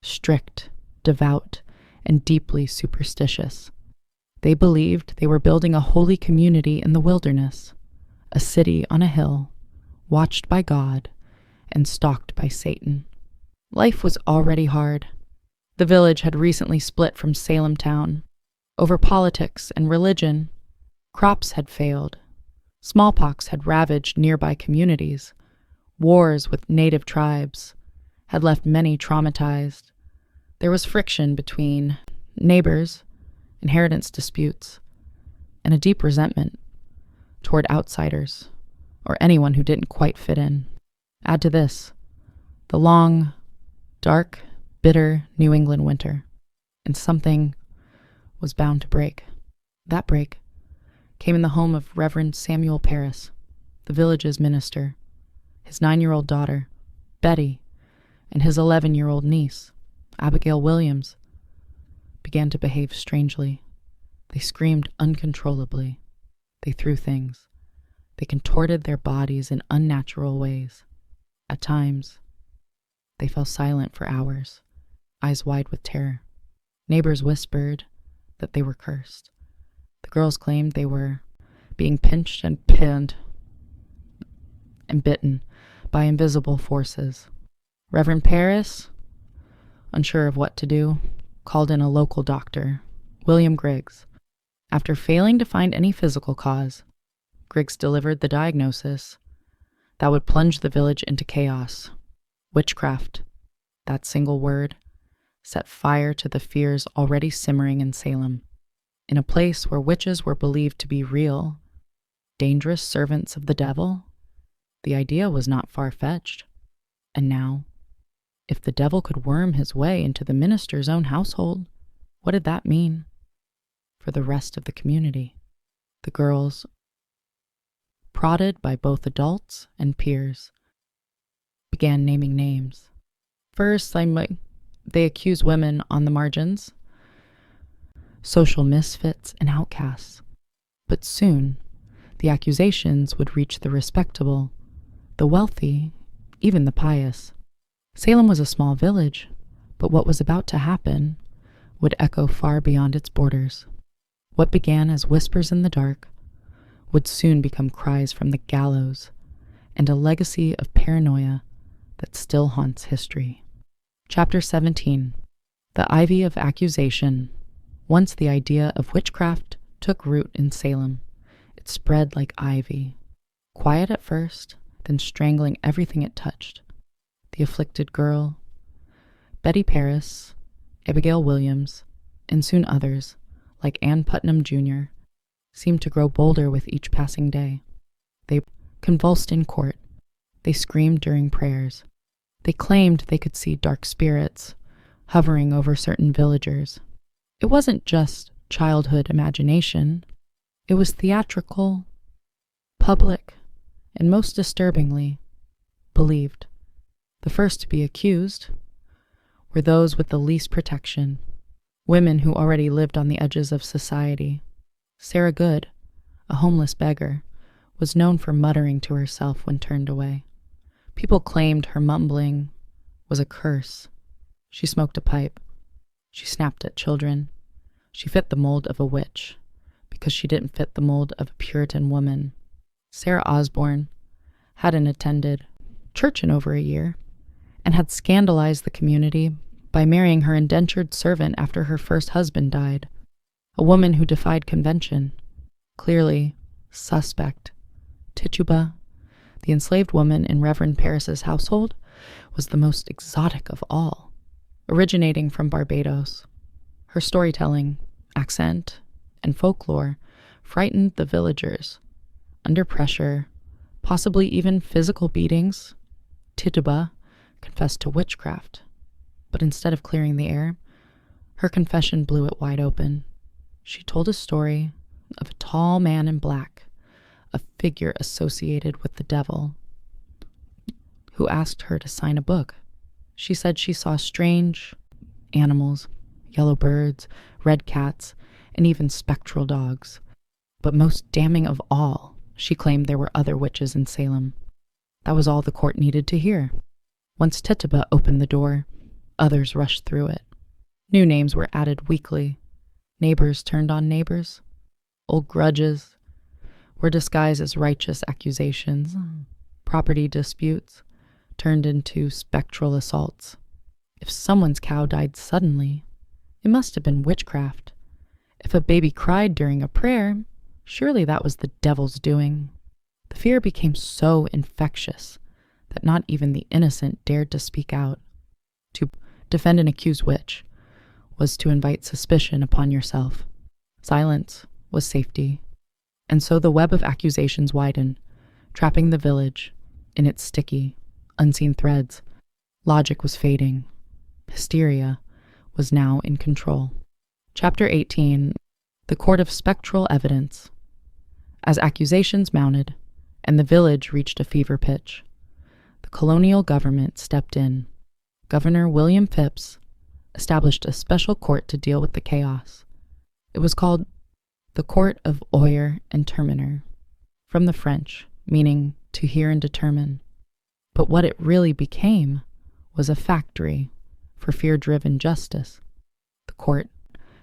strict, devout, and deeply superstitious. They believed they were building a holy community in the wilderness, a city on a hill, watched by God and stalked by Satan. Life was already hard. The village had recently split from Salem town. Over politics and religion, crops had failed. Smallpox had ravaged nearby communities. Wars with native tribes had left many traumatized. There was friction between neighbors, inheritance disputes, and a deep resentment toward outsiders or anyone who didn't quite fit in. Add to this the long, dark, bitter New England winter, and something was bound to break. That break came in the home of Reverend Samuel Parris, the village's minister. His 9-year-old daughter, Betty, and his 11-year-old niece, Abigail Williams, began to behave strangely. They screamed uncontrollably. They threw things. They contorted their bodies in unnatural ways. At times, they fell silent for hours, eyes wide with terror. Neighbors whispered that they were cursed. The girls claimed they were being pinched and pinned and bitten by invisible forces. Reverend Paris, unsure of what to do, called in a local doctor, William Griggs. After failing to find any physical cause, Griggs delivered the diagnosis that would plunge the village into chaos. Witchcraft, that single word, set fire to the fears already simmering in Salem. In a place where witches were believed to be real, dangerous servants of the devil, the idea was not far-fetched. And now, if the devil could worm his way into the minister's own household, what did that mean for the rest of the community? The girls, prodded by both adults and peers, began naming names. First, they accused women on the margins, social misfits and outcasts. But soon, the accusations would reach the respectable, the wealthy, even the pious. Salem was a small village, but what was about to happen would echo far beyond its borders. What began as whispers in the dark would soon become cries from the gallows and a legacy of paranoia that still haunts history. Chapter 17. The Ivy of Accusation. Once the idea of witchcraft took root in Salem, it spread like ivy, quiet at first, then strangling everything it touched. The afflicted girl, Betty Paris, Abigail Williams, and soon others, like Ann Putnam Jr., seemed to grow bolder with each passing day. They convulsed in court. They screamed during prayers. They claimed they could see dark spirits hovering over certain villagers. It wasn't just childhood imagination. It was theatrical, public, and most disturbingly, believed. The first to be accused were those with the least protection, women who already lived on the edges of society. Sarah Good, a homeless beggar, was known for muttering to herself when turned away. People claimed her mumbling was a curse. She smoked a pipe. She snapped at children. She fit the mold of a witch because she didn't fit the mold of a Puritan woman. Sarah Osborne hadn't attended church in over a year and had scandalized the community by marrying her indentured servant after her first husband died, a woman who defied convention. Clearly suspect. Tituba, the enslaved woman in Reverend Paris's household, was the most exotic of all, originating from Barbados. Her storytelling, accent, and folklore frightened the villagers. Under pressure, possibly even physical beatings, Tituba confessed to witchcraft. But instead of clearing the air, her confession blew it wide open. She told a story of a tall man in black, a figure associated with the devil, who asked her to sign a book. She said she saw strange animals, yellow birds, red cats, and even spectral dogs. But most damning of all, she claimed there were other witches in Salem. That was all the court needed to hear. Once Tituba opened the door, others rushed through it. New names were added weekly. Neighbors turned on neighbors. Old grudges were disguised as righteous accusations. Property disputes turned into spectral assaults. If someone's cow died suddenly, it must have been witchcraft. If a baby cried during a prayer, surely that was the devil's doing. The fear became so infectious that not even the innocent dared to speak out. To defend an accused witch was to invite suspicion upon yourself. Silence was safety. And so the web of accusations widened, trapping the village in its sticky, unseen threads. Logic was fading. Hysteria was now in control. Chapter 18. The Court of Spectral Evidence. As accusations mounted, and the village reached a fever pitch, the colonial government stepped in. Governor William Phips established a special court to deal with the chaos. It was called the Court of Oyer and Terminer, from the French, meaning to hear and determine. But what it really became was a factory for fear-driven justice. The court,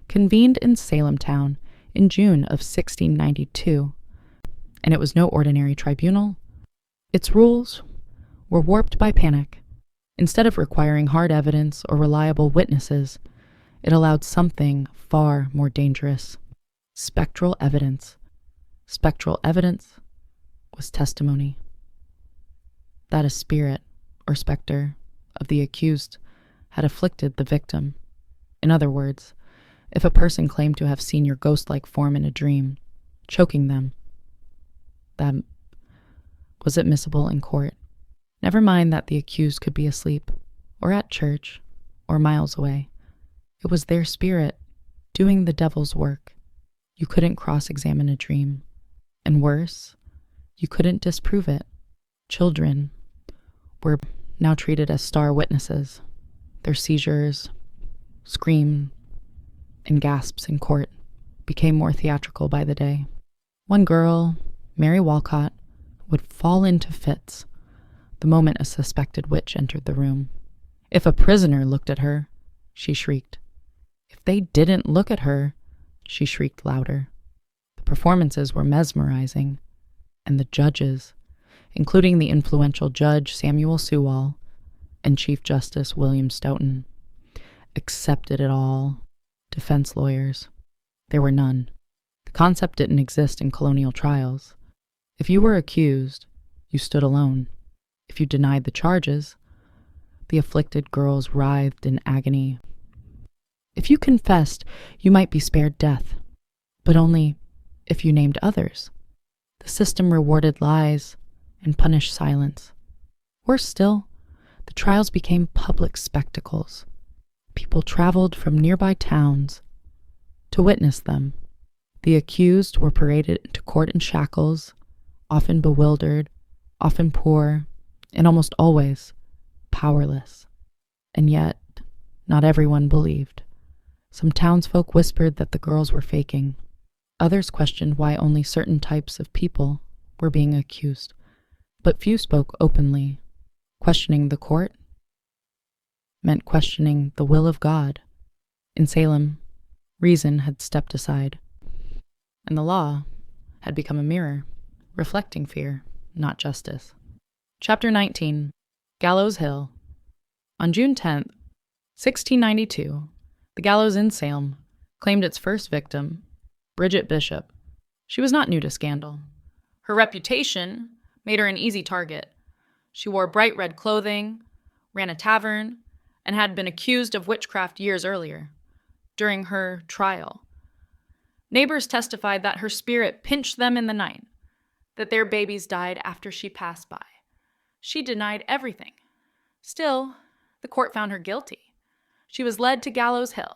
convened in Salem town in June of 1692, and it was no ordinary tribunal. Its rules were warped by panic. Instead of requiring hard evidence or reliable witnesses, it allowed something far more dangerous: spectral evidence. Spectral evidence was testimony that a spirit or specter of the accused had afflicted the victim. In other words, if a person claimed to have seen your ghost-like form in a dream, choking them, that was admissible in court. Never mind that the accused could be asleep, or at church, or miles away. It was their spirit doing the devil's work. You couldn't cross-examine a dream. And worse, you couldn't disprove it. Children were now treated as star witnesses. Their seizures, screams, and gasps in court became more theatrical by the day. One girl, Mary Walcott, would fall into fits the moment a suspected witch entered the room. If a prisoner looked at her, she shrieked. If they didn't look at her, she shrieked louder. The performances were mesmerizing, and the judges, including the influential Judge Samuel Sewall and Chief Justice William Stoughton, accepted it all. Defense lawyers, there were none. The concept didn't exist in colonial trials. If you were accused, you stood alone. If you denied the charges, the afflicted girls writhed in agony. If you confessed, you might be spared death, but only if you named others. The system rewarded lies and punished silence. Worse still, the trials became public spectacles. People traveled from nearby towns to witness them. The accused were paraded into court in shackles, often bewildered, often poor, and almost always powerless. And yet, not everyone believed. Some townsfolk whispered that the girls were faking. Others questioned why only certain types of people were being accused, but few spoke openly. Questioning the court meant questioning the will of God. In Salem, reason had stepped aside, and the law had become a mirror, reflecting fear, not justice. Chapter 19, Gallows Hill. On June 10th, 1692, the gallows in Salem claimed its first victim, Bridget Bishop. She was not new to scandal. Her reputation made her an easy target. She wore bright red clothing, ran a tavern, and had been accused of witchcraft years earlier. During her trial, neighbors testified that her spirit pinched them in the night, that their babies died after she passed by. She denied everything. Still, the court found her guilty. She was led to Gallows Hill,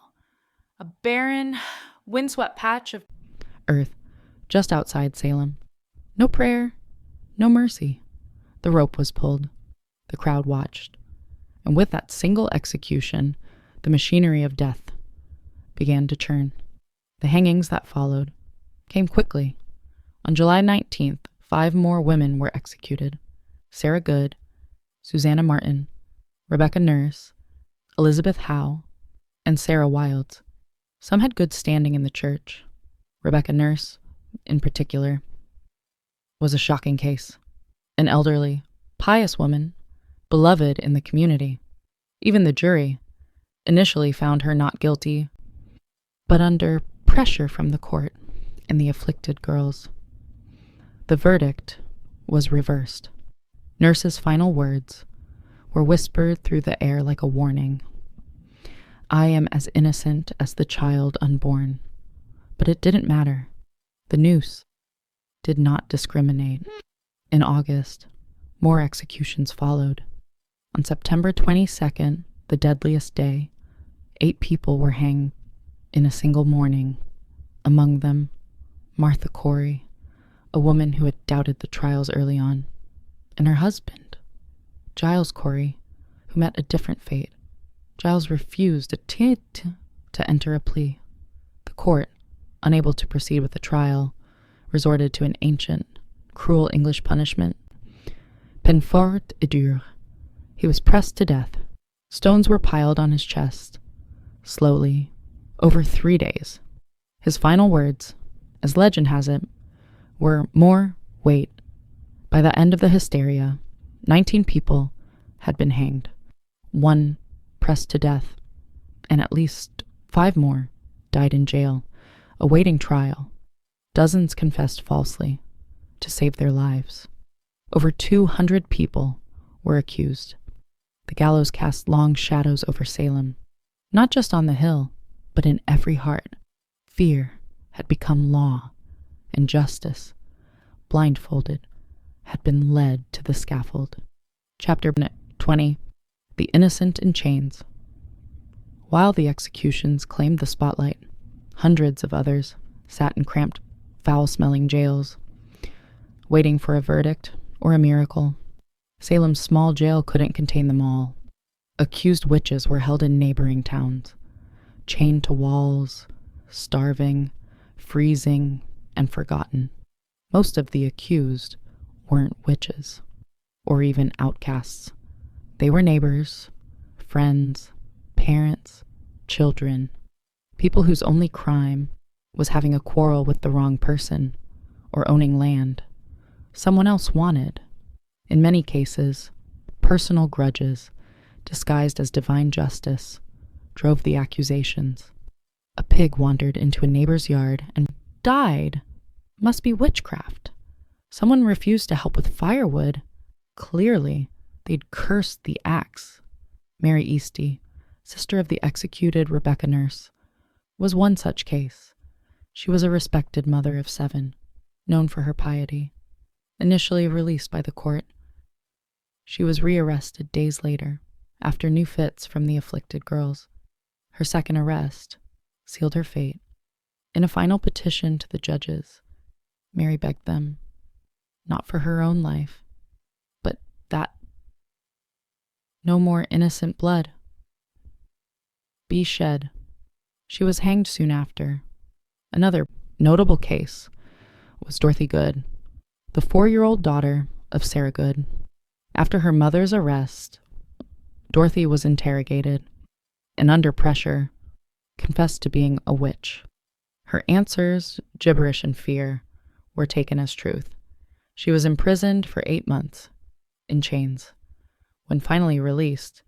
a barren, windswept patch of earth just outside Salem. No prayer, no mercy. The rope was pulled. The crowd watched. And with that single execution, the machinery of death began to churn. The hangings that followed came quickly. On July 19th, 5 more women were executed. Sarah Good, Susanna Martin, Rebecca Nurse, Elizabeth Howe, and Sarah Wilds. Some had good standing in the church. Rebecca Nurse, in particular, was a shocking case. An elderly, pious woman, beloved in the community. Even the jury initially found her not guilty, but under pressure from the court and the afflicted girls, the verdict was reversed. Nurse's final words were whispered through the air like a warning. I am as innocent as the child unborn. But it didn't matter. The noose did not discriminate. In August, more executions followed. On September 22nd, the deadliest day, 8 people were hanged in a single morning. Among them, Martha Corey, a woman who had doubted the trials early on, and her husband, Giles Corey, who met a different fate. Giles refused to enter a plea. The court, unable to proceed with the trial, resorted to an ancient, cruel English punishment, peine forte et dure. He was pressed to death. Stones were piled on his chest, slowly, over 3 days. His final words, as legend has it, were more Wait, by the end of the hysteria, 19 people had been hanged, 1 pressed to death, and at least 5 more died in jail, awaiting trial. Dozens confessed falsely to save their lives. Over 200 people were accused. The gallows cast long shadows over Salem, not just on the hill, but in every heart. Fear had become law, and justice, blindfolded, had been led to the scaffold. Chapter 20. The Innocent in Chains. While the executions claimed the spotlight, hundreds of others sat in cramped, foul-smelling jails, waiting for a verdict or a miracle. Salem's small jail couldn't contain them all. Accused witches were held in neighboring towns, chained to walls, starving, freezing, and forgotten. Most of the accused weren't witches, or even outcasts. They were neighbors, friends, parents, children, people whose only crime was having a quarrel with the wrong person or owning land someone else wanted. In many cases, personal grudges, disguised as divine justice, drove the accusations. A pig wandered into a neighbor's yard and died. Must be witchcraft. Someone refused to help with firewood. Clearly, they'd cursed the axe. Mary Easty, sister of the executed Rebecca Nurse, was one such case. She was a respected mother of 7, known for her piety. Initially released by the court, she was rearrested days later, after new fits from the afflicted girls. Her second arrest sealed her fate. In a final petition to the judges, Mary begged them, not for her own life, but that no more innocent blood be shed. She was hanged soon after. Another notable case was Dorothy Good, the 4-year-old daughter of Sarah Good. After her mother's arrest, Dorothy was interrogated and, under pressure, confessed to being a witch. Her answers, gibberish and fear, were taken as truth. She was imprisoned for 8 months, in chains. When finally released,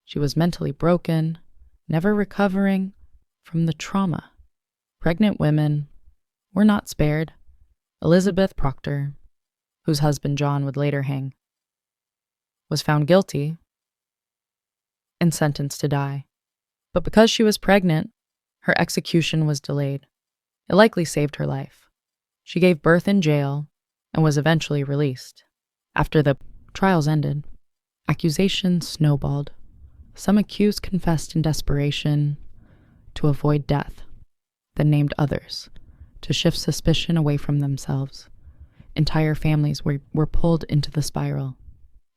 she was mentally broken, never recovering from the trauma. Pregnant women were not spared. Elizabeth Proctor, whose husband John would later hang, was found guilty and sentenced to die. But because she was pregnant, her execution was delayed. It likely saved her life. She gave birth in jail and was eventually released. After the trials ended, accusations snowballed. Some accused confessed in desperation to avoid death, then named others to shift suspicion away from themselves. Entire families were pulled into the spiral.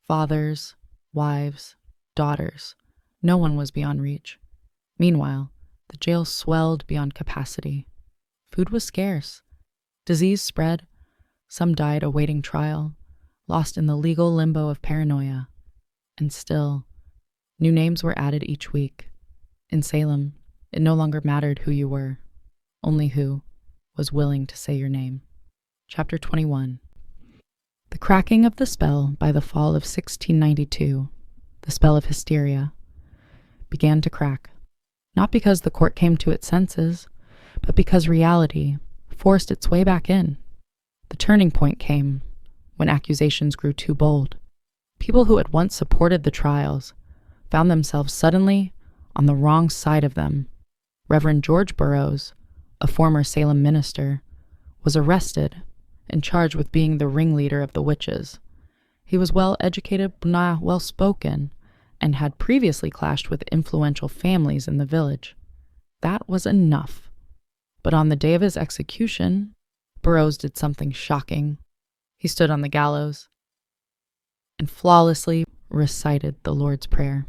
Fathers, wives, daughters. No one was beyond reach. Meanwhile, the jail swelled beyond capacity. Food was scarce. Disease spread. Some died awaiting trial, lost in the legal limbo of paranoia. And still, new names were added each week. In Salem, it no longer mattered who you were, only who was willing to say your name. Chapter 21. The cracking of the spell by the fall of 1692, the spell of hysteria, began to crack, not because the court came to its senses, but because reality forced its way back in. The turning point came when accusations grew too bold. People who had once supported the trials found themselves suddenly on the wrong side of them. Reverend George Burroughs, a former Salem minister, was arrested and charged with being the ringleader of the witches. He was well-educated, well-spoken, and had previously clashed with influential families in the village. That was enough. But on the day of his execution, Burroughs did something shocking. He stood on the gallows and flawlessly recited the Lord's Prayer,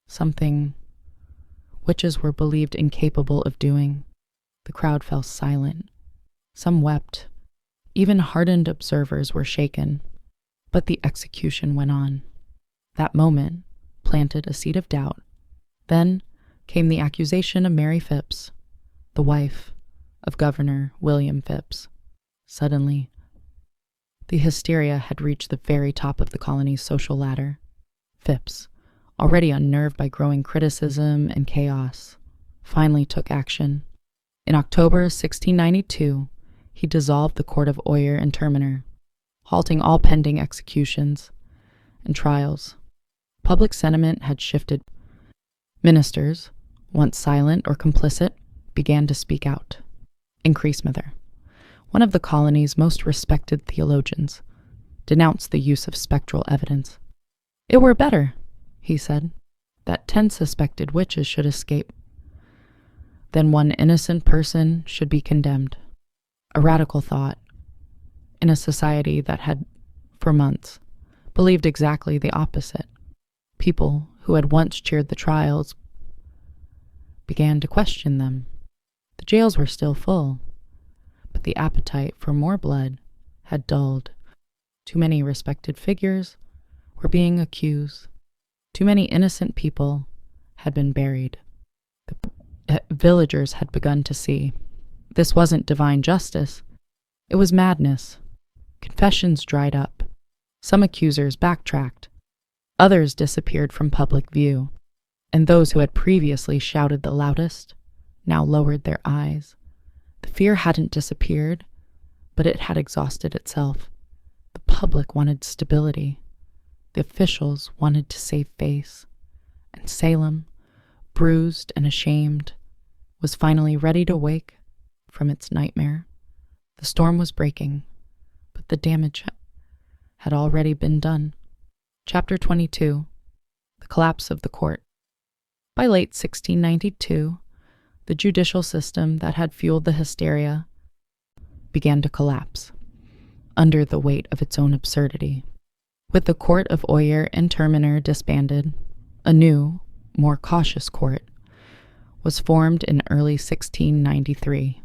something witches were believed incapable of doing. The crowd fell silent. Some wept. Even hardened observers were shaken. But the execution went on. That moment planted a seed of doubt. Then came the accusation of Mary Phipps, the wife of Governor William Phipps. Suddenly, The hysteria had reached the very top of the colony's social ladder. Phipps, already unnerved by growing criticism and chaos, finally took action. In October 1692, he dissolved the Court of Oyer and Terminer, halting all pending executions and trials. Public sentiment had shifted. Ministers, once silent or complicit, began to speak out. Increasmither, one of the colony's most respected theologians, denounced the use of spectral evidence. "It were better," he said, "that 10 suspected witches should escape than one innocent person should be condemned." A radical thought in a society that had, for months, believed exactly the opposite. People who had once cheered the trials began to question them. The jails were still full, but the appetite for more blood had dulled. Too many respected figures were being accused. Too many innocent people had been buried. The villagers had begun to see. This wasn't divine justice. It was madness. Confessions dried up. Some accusers backtracked. Others disappeared from public view. And those who had previously shouted the loudest now lowered their eyes. The fear hadn't disappeared, but it had exhausted itself. The public wanted stability. The officials wanted to save face. And Salem, bruised and ashamed, was finally ready to wake from its nightmare. The storm was breaking, but the damage had already been done. Chapter 22. The Collapse of the Court. By late 1692, the judicial system that had fueled the hysteria began to collapse under the weight of its own absurdity. With the Court of Oyer and Terminer disbanded, a new, more cautious court was formed in early 1693.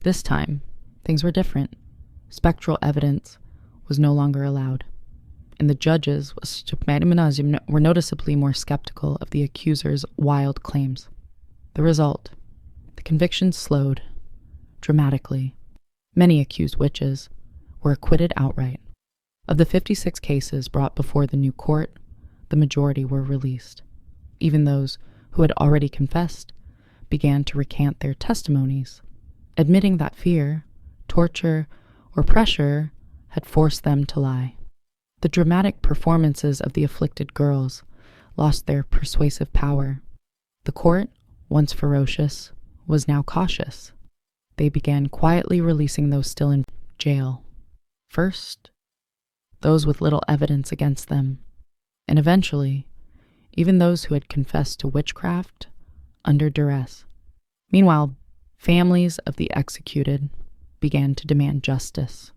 This time, things were different. Spectral evidence was no longer allowed, and the judges were noticeably more skeptical of the accusers' wild claims. The result, the convictions slowed dramatically. Many accused witches were acquitted outright. Of the 56 cases brought before the new court, the majority were released. Even those who had already confessed began to recant their testimonies, admitting that fear, torture, or pressure had forced them to lie. The dramatic performances of the afflicted girls lost their persuasive power. The court, once ferocious, was now cautious. They began quietly releasing those still in jail. First, those with little evidence against them, and eventually, even those who had confessed to witchcraft under duress. Meanwhile, families of the executed began to demand justice.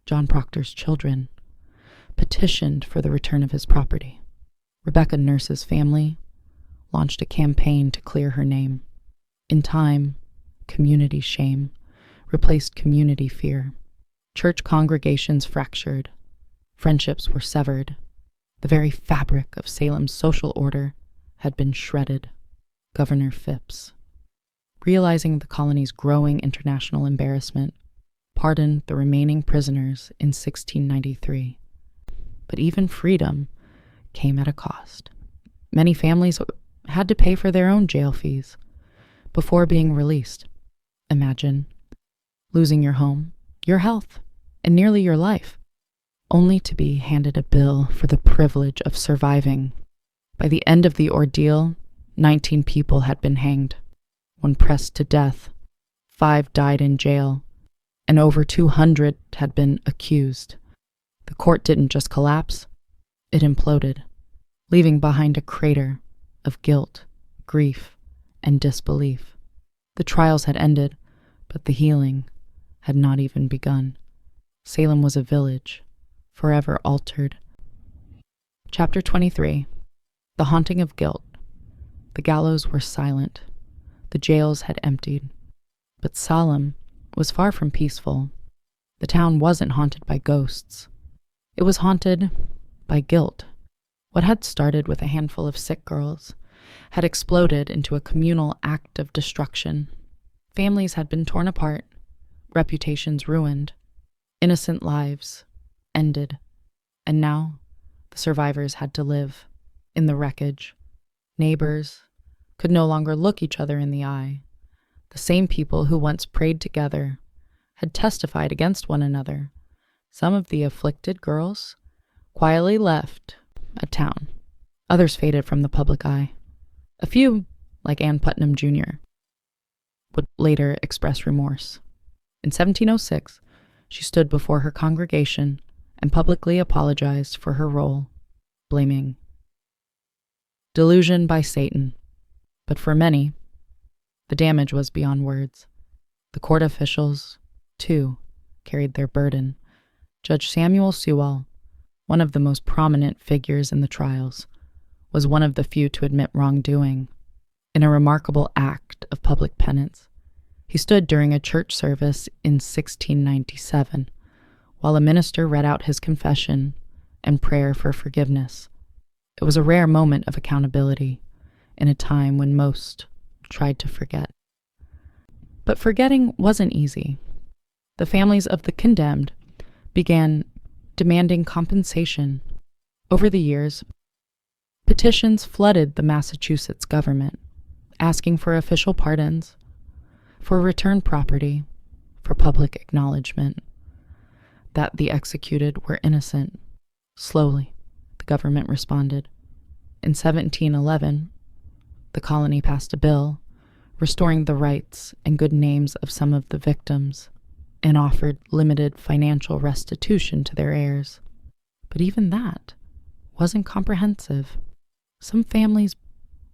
John Proctor's children petitioned for the return of his property. Rebecca Nurse's family launched a campaign to clear her name. In time, community shame replaced community fear. Church congregations fractured. Friendships were severed. The very fabric of Salem's social order had been shredded. Governor Phipps, realizing the colony's growing international embarrassment, pardoned the remaining prisoners in 1693. But even freedom came at a cost. Many families had to pay for their own jail fees before being released. Imagine losing your home, your health, and nearly your life, only to be handed a bill for the privilege of surviving. By the end of the ordeal, 19 people had been hanged, 1 pressed to death, 5 died in jail, and over 200 had been accused. The court didn't just collapse, it imploded, leaving behind a crater of guilt, grief, and disbelief. The trials had ended, but the healing had not even begun. Salem was a village, forever altered. Chapter 23. The Haunting of Guilt. The gallows were silent. The jails had emptied. But Salem was far from peaceful. The town wasn't haunted by ghosts. It was haunted by guilt. What had started with a handful of sick girls had exploded into a communal act of destruction. Families had been torn apart, reputations ruined, innocent lives ended, and now the survivors had to live in the wreckage. Neighbors could no longer look each other in the eye. The same people who once prayed together had testified against one another. Some of the afflicted girls quietly left a town. Others faded from the public eye. A few, like Ann Putnam Jr., would later express remorse. In 1706, she stood before her congregation and publicly apologized for her role, blaming delusion by Satan. But for many, the damage was beyond words. The court officials, too, carried their burden. Judge Samuel Sewall, one of the most prominent figures in the trials, was one of the few to admit wrongdoing. In a remarkable act of public penance, he stood during a church service in 1697, while a minister read out his confession and prayer for forgiveness. It was a rare moment of accountability in a time when most tried to forget. But forgetting wasn't easy. The families of the condemned began demanding compensation. Over the years, petitions flooded the Massachusetts government, asking for official pardons, for returned property, for public acknowledgement that the executed were innocent. Slowly, the government responded. In 1711, the colony passed a bill restoring the rights and good names of some of the victims and offered limited financial restitution to their heirs. But even that wasn't comprehensive. Some families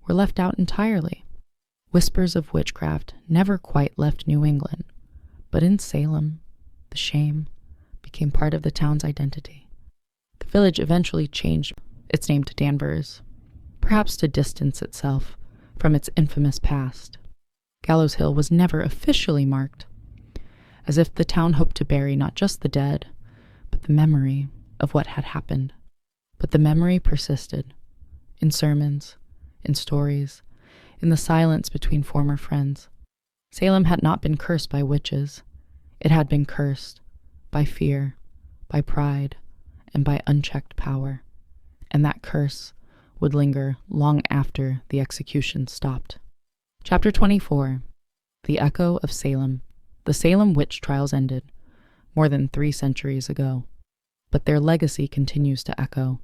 were left out entirely. Whispers of witchcraft never quite left New England, but in Salem, the shame became part of the town's identity. The village eventually changed its name to Danvers, perhaps to distance itself from its infamous past. Gallows Hill was never officially marked, as if the town hoped to bury not just the dead, but the memory of what had happened. But the memory persisted, in sermons, in stories, in the silence between former friends. Salem had not been cursed by witches. It had been cursed by fear, by pride, and by unchecked power. And that curse would linger long after the execution stopped. Chapter 24. The Echo of Salem. The Salem Witch Trials ended more than 3 centuries ago, but their legacy continues to echo,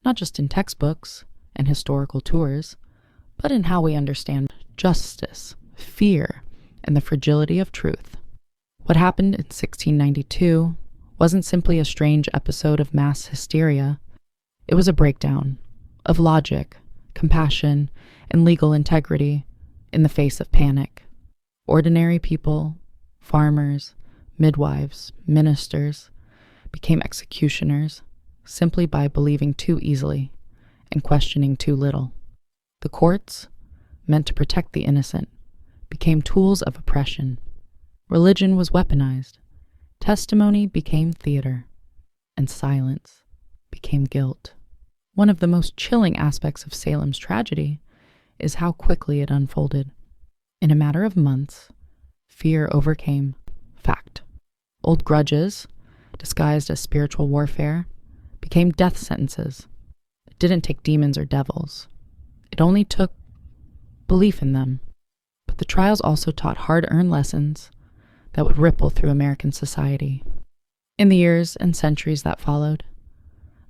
not just in textbooks and historical tours, but in how we understand justice, fear, and the fragility of truth. What happened in 1692 wasn't simply a strange episode of mass hysteria. It was a breakdown of logic, compassion, and legal integrity in the face of panic. Ordinary people, farmers, midwives, ministers, became executioners simply by believing too easily and questioning too little. The courts, meant to protect the innocent, became tools of oppression. Religion was weaponized. Testimony became theater, and silence became guilt. One of the most chilling aspects of Salem's tragedy is how quickly it unfolded. In a matter of months, fear overcame fact. Old grudges, disguised as spiritual warfare, became death sentences. It didn't take demons or devils. It only took belief in them. But the trials also taught hard-earned lessons that would ripple through American society. In the years and centuries that followed,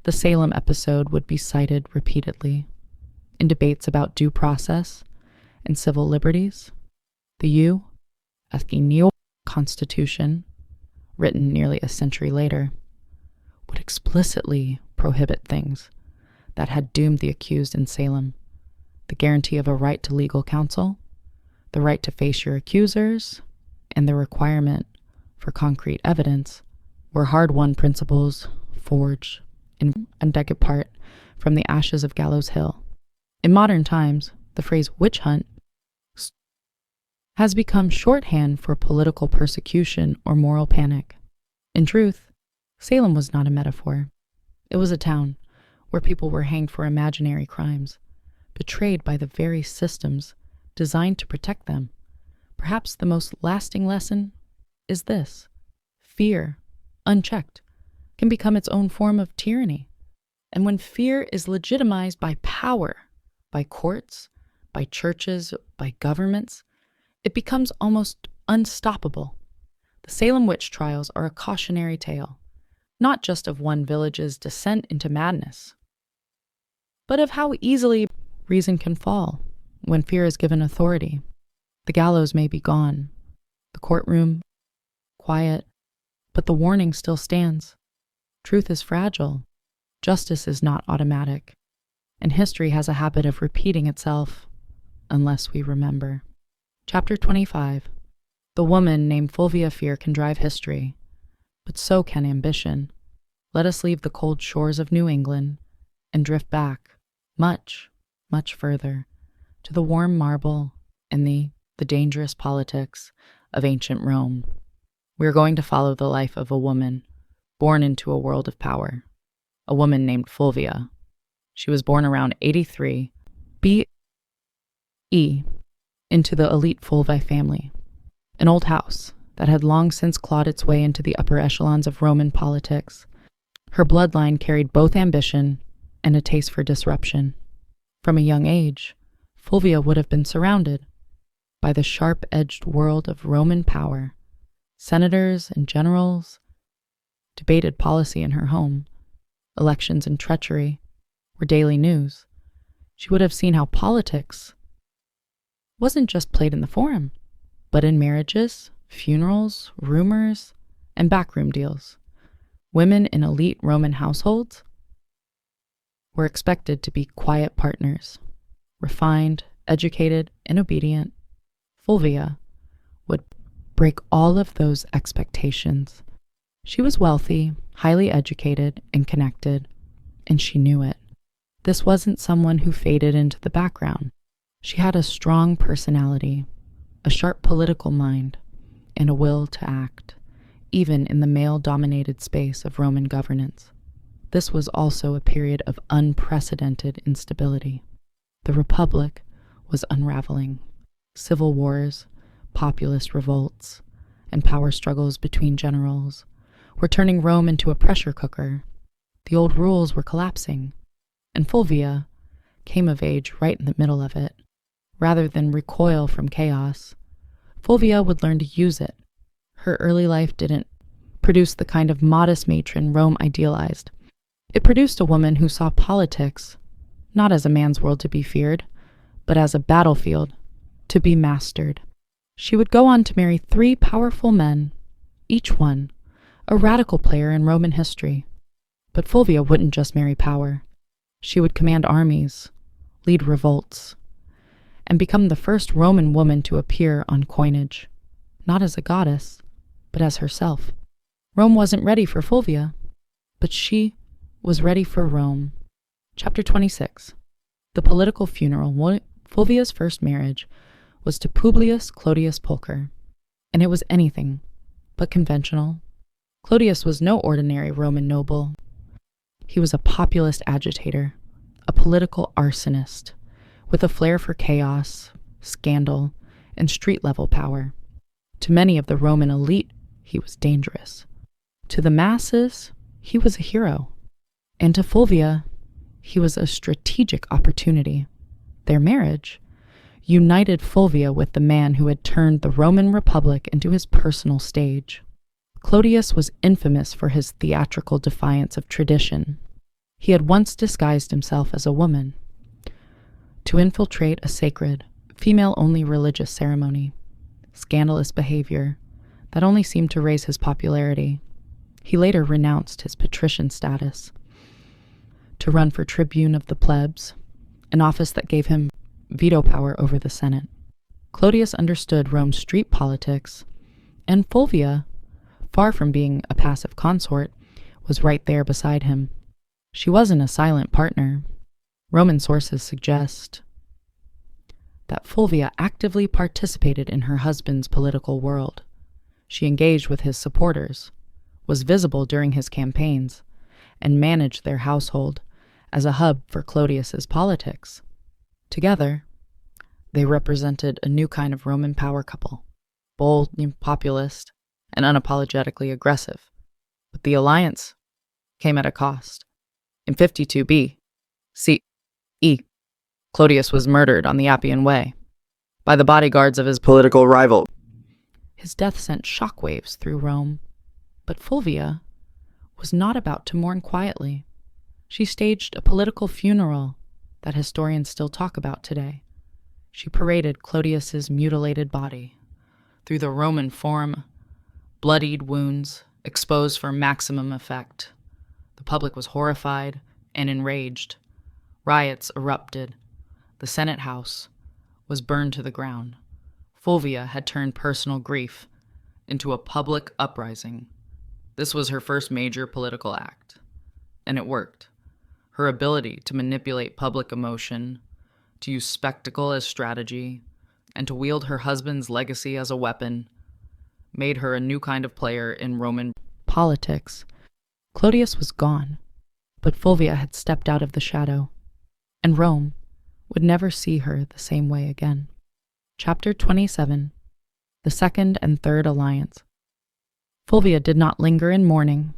the Salem episode would be cited repeatedly in debates about due process and civil liberties. The U.S. Constitution, written nearly a century later, would explicitly prohibit things that had doomed the accused in Salem: the guarantee of a right to legal counsel, the right to face your accusers, and the requirement for concrete evidence were hard-won principles forged in undecade part from the ashes of Gallows Hill. In modern times, the phrase witch hunt has become shorthand for political persecution or moral panic. In truth, Salem was not a metaphor. It was a town where people were hanged for imaginary crimes, betrayed by the very systems designed to protect them. Perhaps the most lasting lesson is this: fear, unchecked, can become its own form of tyranny. And when fear is legitimized by power, by courts, by churches, by governments, it becomes almost unstoppable. The Salem Witch Trials are a cautionary tale, not just of one village's descent into madness, but of how easily reason can fall when fear is given authority. The gallows may be gone, the courtroom quiet, but the warning still stands. Truth is fragile, justice is not automatic, and history has a habit of repeating itself unless we remember. Chapter 25. The woman named Fulvia Fear can drive history, but so can ambition. Let us leave the cold shores of New England and drift back much, much further to the warm marble and the dangerous politics of ancient Rome. We are going to follow the life of a woman born into a world of power, a woman named Fulvia. She was born around 83 B.E. into the elite Fulvi family, an old house that had long since clawed its way into the upper echelons of Roman politics. Her bloodline carried both ambition and a taste for disruption. From a young age, Fulvia would have been surrounded by the sharp-edged world of Roman power. Senators and generals debated policy in her home. Elections and treachery were daily news. She would have seen how politics wasn't just played in the forum, but in marriages, funerals, rumors, and backroom deals. Women in elite Roman households were expected to be quiet partners, refined, educated, and obedient. Fulvia would break all of those expectations. She was wealthy, highly educated, and connected, and she knew it. This wasn't someone who faded into the background. She had a strong personality, a sharp political mind, and a will to act, even in the male-dominated space of Roman governance. This was also a period of unprecedented instability. The Republic was unraveling. Civil wars, populist revolts, and power struggles between generals were turning Rome into a pressure cooker. The old rules were collapsing, and Fulvia came of age right in the middle of it. Rather than recoil from chaos, Fulvia would learn to use it. Her early life didn't produce the kind of modest matron Rome idealized. It produced a woman who saw politics not as a man's world to be feared, but as a battlefield to be mastered. She would go on to marry 3 powerful men, each one a radical player in Roman history. But Fulvia wouldn't just marry power. She would command armies, lead revolts, and become the first Roman woman to appear on coinage, not as a goddess, but as herself. Rome wasn't ready for Fulvia, but she was ready for Rome. Chapter 26. The political funeral. Fulvia's first marriage was to Publius Clodius Pulcher, and it was anything but conventional. Clodius was no ordinary Roman noble. He was a populist agitator, a political arsonist, with a flair for chaos, scandal, and street-level power. To many of the Roman elite, he was dangerous. To the masses, he was a hero. And to Fulvia, he was a strategic opportunity. Their marriage united Fulvia with the man who had turned the Roman Republic into his personal stage. Clodius was infamous for his theatrical defiance of tradition. He had once disguised himself as a woman to infiltrate a sacred, female-only religious ceremony. Scandalous behavior that only seemed to raise his popularity. He later renounced his patrician status to run for tribune of the plebs, an office that gave him veto power over the Senate. Clodius understood Rome's street politics, and Fulvia, far from being a passive consort, was right there beside him. She wasn't a silent partner. Roman sources suggest that Fulvia actively participated in her husband's political world. She engaged with his supporters, was visible during his campaigns, and managed their household as a hub for Clodius's politics. Together, they represented a new kind of Roman power couple, bold and populist, and unapologetically aggressive. But the alliance came at a cost. In 52 B.C.E., Clodius was murdered on the Appian Way by the bodyguards of his political rival. His death sent shockwaves through Rome, but Fulvia was not about to mourn quietly. She staged a political funeral that historians still talk about today. She paraded Clodius's mutilated body through the Roman Forum, bloodied wounds exposed for maximum effect. The public was horrified and enraged. Riots erupted. The Senate House was burned to the ground. Fulvia had turned personal grief into a public uprising. This was her first major political act, and it worked. Her ability to manipulate public emotion, to use spectacle as strategy, and to wield her husband's legacy as a weapon made her a new kind of player in Roman politics. Clodius was gone, but Fulvia had stepped out of the shadow, and Rome would never see her the same way again. Chapter 27. The Second and Third Alliance. Fulvia did not linger in mourning.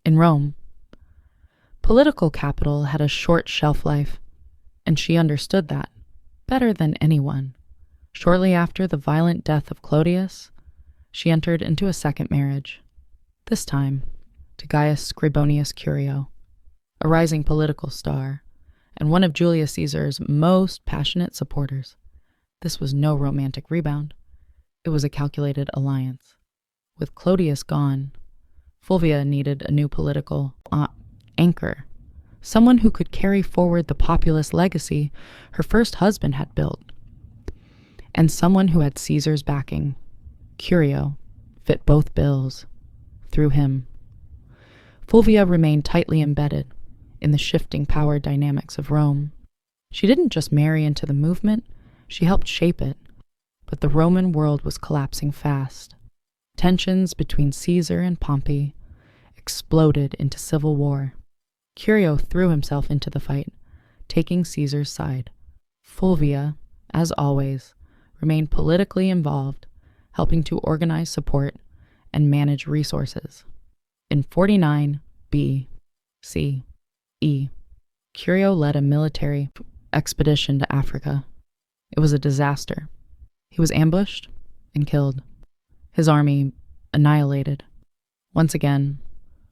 In Rome, political capital had a short shelf life, and she understood that better than anyone. Shortly after the violent death of Clodius, she entered into a second marriage, this time to Gaius Scribonius Curio, a rising political star, and one of Julius Caesar's most passionate supporters. This was no romantic rebound. It was a calculated alliance. With Clodius gone, Fulvia needed a new political anchor, someone who could carry forward the populist legacy her first husband had built, and someone who had Caesar's backing. Curio fit both bills. Through him, Fulvia remained tightly embedded in the shifting power dynamics of Rome. She didn't just marry into the movement, she helped shape it. But the Roman world was collapsing fast. Tensions between Caesar and Pompey exploded into civil war. Curio threw himself into the fight, taking Caesar's side. Fulvia, as always, remained politically involved, helping to organize support and manage resources. In 49 B.C.E., Curio led a military expedition to Africa. It was a disaster. He was ambushed and killed, his army annihilated. Once again,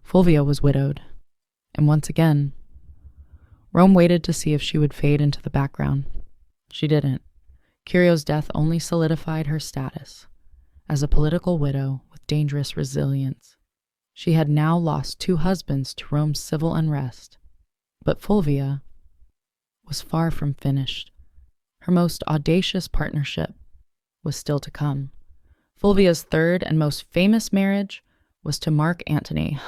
Fulvia was widowed, and once again, Rome waited to see if she would fade into the background. She didn't. Curio's death only solidified her status as a political widow with dangerous resilience. She had now lost 2 husbands to Rome's civil unrest, but Fulvia was far from finished. Her most audacious partnership was still to come. Fulvia's third and most famous marriage was to Mark Antony,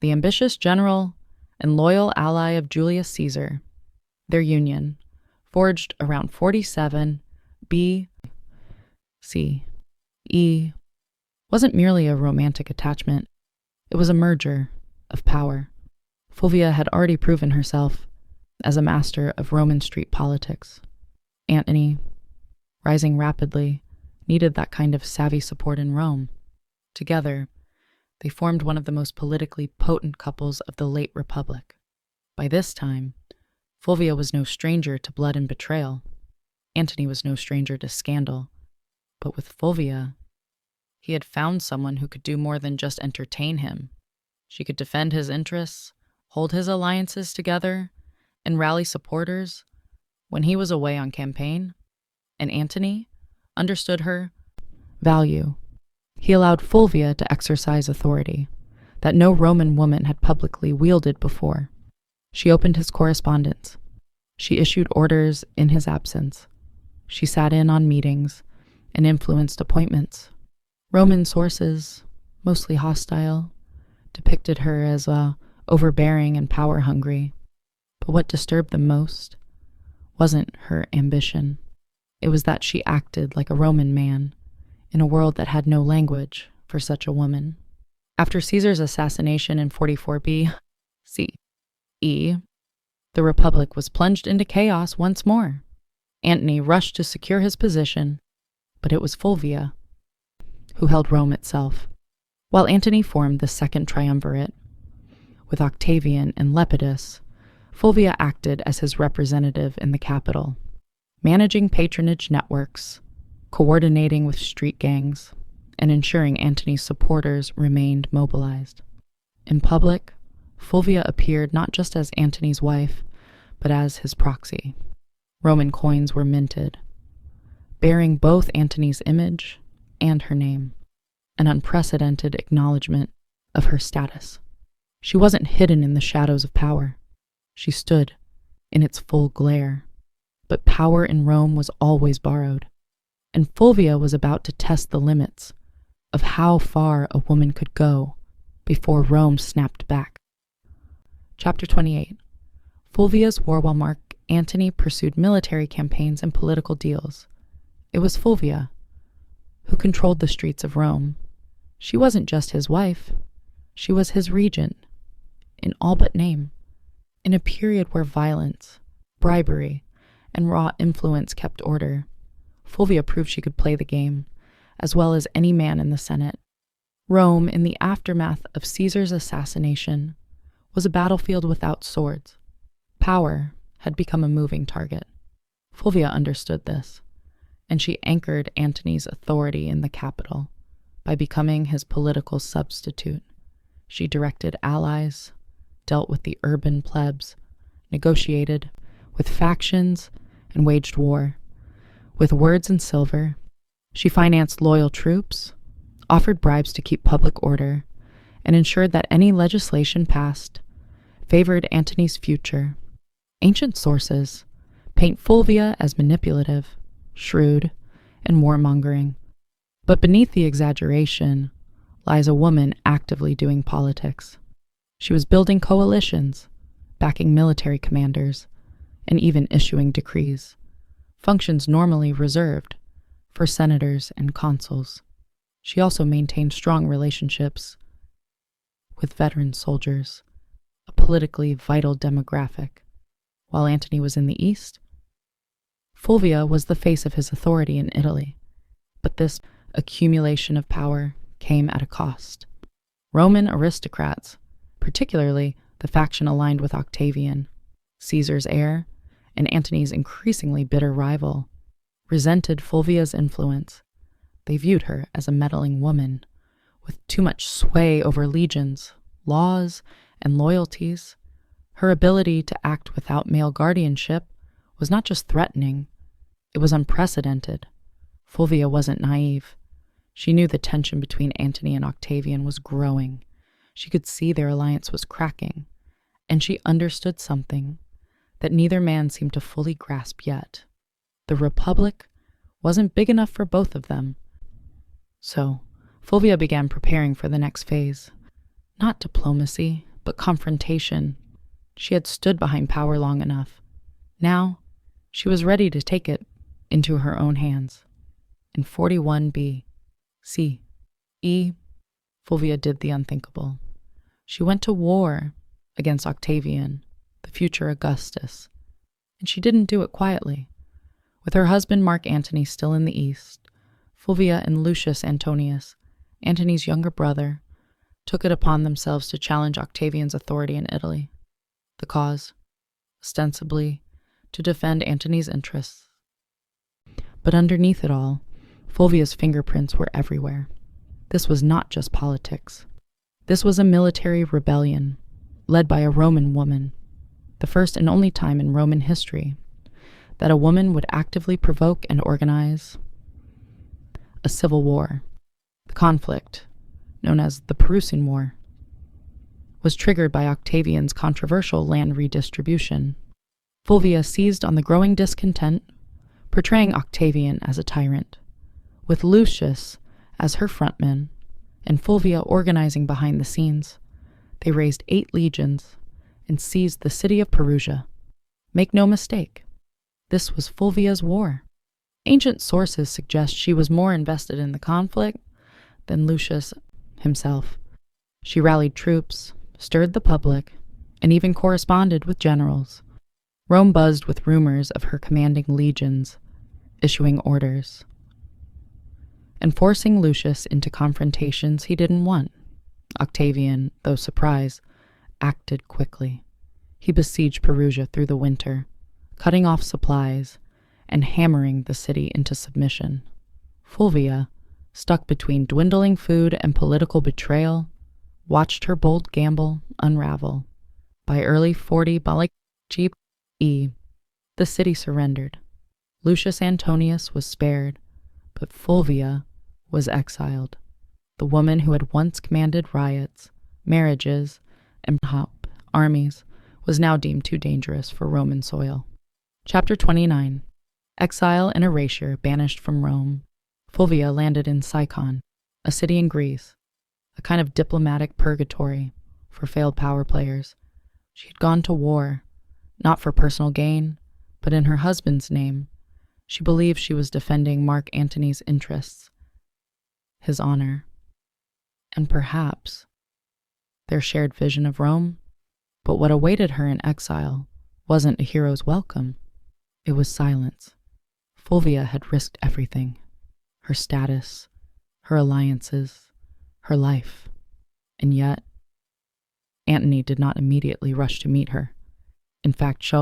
the ambitious general and loyal ally of Julius Caesar. Their union, forged around 47 B.C.E., wasn't merely a romantic attachment. It was a merger of power. Fulvia had already proven herself as a master of Roman street politics. Antony, rising rapidly, needed that kind of savvy support in Rome. Together, they formed one of the most politically potent couples of the late Republic. By this time, Fulvia was no stranger to blood and betrayal. Antony was no stranger to scandal. But with Fulvia, he had found someone who could do more than just entertain him. She could defend his interests, hold his alliances together, and rally supporters when he was away on campaign. And Antony understood her value. He allowed Fulvia to exercise authority that no Roman woman had publicly wielded before. She opened his correspondence. She issued orders in his absence. She sat in on meetings and influenced appointments. Roman sources, mostly hostile, depicted her as overbearing and power-hungry. But what disturbed them most wasn't her ambition. It was that she acted like a Roman man in a world that had no language for such a woman. After Caesar's assassination in 44 B.C.E., the Republic was plunged into chaos once more. Antony rushed to secure his position, but it was Fulvia who held Rome itself. While Antony formed the Second Triumvirate, With Octavian and Lepidus, Fulvia acted as his representative in the capital, managing patronage networks, coordinating with street gangs, and ensuring Antony's supporters remained mobilized. In public, Fulvia appeared not just as Antony's wife, but as his proxy. Roman coins were minted, bearing both Antony's image and her name, an unprecedented acknowledgement of her status. She wasn't hidden in the shadows of power. She stood in its full glare. But power in Rome was always borrowed, and Fulvia was about to test the limits of how far a woman could go before Rome snapped back. Chapter 28. Fulvia's war while Mark Antony pursued military campaigns and political deals. It was Fulvia who controlled the streets of Rome. She wasn't just his wife, she was his regent, in all but name. In a period where violence, bribery, and raw influence kept order, Fulvia proved she could play the game, as well as any man in the Senate. Rome, in the aftermath of Caesar's assassination, was a battlefield without swords. Power had become a moving target. Fulvia understood this, and she anchored Antony's authority in the capital by becoming his political substitute. She directed allies, dealt with the urban plebs, negotiated with factions, and waged war. With words and silver, she financed loyal troops, offered bribes to keep public order, and ensured that any legislation passed favored Antony's future. Ancient sources paint Fulvia as manipulative, shrewd, and warmongering, but beneath the exaggeration lies a woman actively doing politics. She was building coalitions, backing military commanders, and even issuing decrees, functions normally reserved for senators and consuls. She also maintained strong relationships with veteran soldiers, a politically vital demographic. While Antony was in the East, Fulvia was the face of his authority in Italy, but this accumulation of power came at a cost. Roman aristocrats, particularly the faction aligned with Octavian, Caesar's heir, and Antony's increasingly bitter rival, resented Fulvia's influence. They viewed her as a meddling woman, with too much sway over legions, laws, and loyalties. Her ability to act without male guardianship was not just threatening, it was unprecedented. Fulvia wasn't naive. She knew the tension between Antony and Octavian was growing. She could see their alliance was cracking, and she understood something that neither man seemed to fully grasp yet. The Republic wasn't big enough for both of them. So, Fulvia began preparing for the next phase. Not diplomacy, but confrontation. She had stood behind power long enough. Now, she was ready to take it into her own hands. In 41b, C, E, Fulvia did the unthinkable. She went to war against Octavian, the future Augustus, and she didn't do it quietly. With her husband Mark Antony still in the East, Fulvia and Lucius Antonius, Antony's younger brother, took it upon themselves to challenge Octavian's authority in Italy. The cause, ostensibly, to defend Antony's interests. But underneath it all, Fulvia's fingerprints were everywhere. This was not just politics. This was a military rebellion, led by a Roman woman, the first and only time in Roman history that a woman would actively provoke and organize a civil war. The conflict, known as the Perusian War, was triggered by Octavian's controversial land redistribution. Fulvia seized on the growing discontent, portraying Octavian as a tyrant, with Lucius as her frontman, and Fulvia organizing behind the scenes. They raised 8 legions and seized the city of Perugia. Make no mistake, this was Fulvia's war. Ancient sources suggest she was more invested in the conflict than Lucius himself. She rallied troops, stirred the public, and even corresponded with generals. Rome buzzed with rumors of her commanding legions, issuing orders, and forcing Lucius into confrontations he didn't want. Octavian, though surprised, acted quickly. He besieged Perugia through the winter, cutting off supplies and hammering the city into submission. Fulvia, stuck between dwindling food and political betrayal, watched her bold gamble unravel. By early 40 BCE, the city surrendered. Lucius Antonius was spared, but Fulvia was exiled. The woman who had once commanded riots, marriages, and armies was now deemed too dangerous for Roman soil. Chapter 29. Exile and erasure banished from Rome. Fulvia landed in Sicyon, a city in Greece, a kind of diplomatic purgatory for failed power players. She had gone to war, not for personal gain, but in her husband's name. She believed she was defending Mark Antony's interests, his honor, and perhaps their shared vision of Rome. But what awaited her in exile wasn't a hero's welcome. It was silence. Fulvia had risked everything: her status, her alliances, her life. And yet, Antony did not immediately rush to meet her. In fact,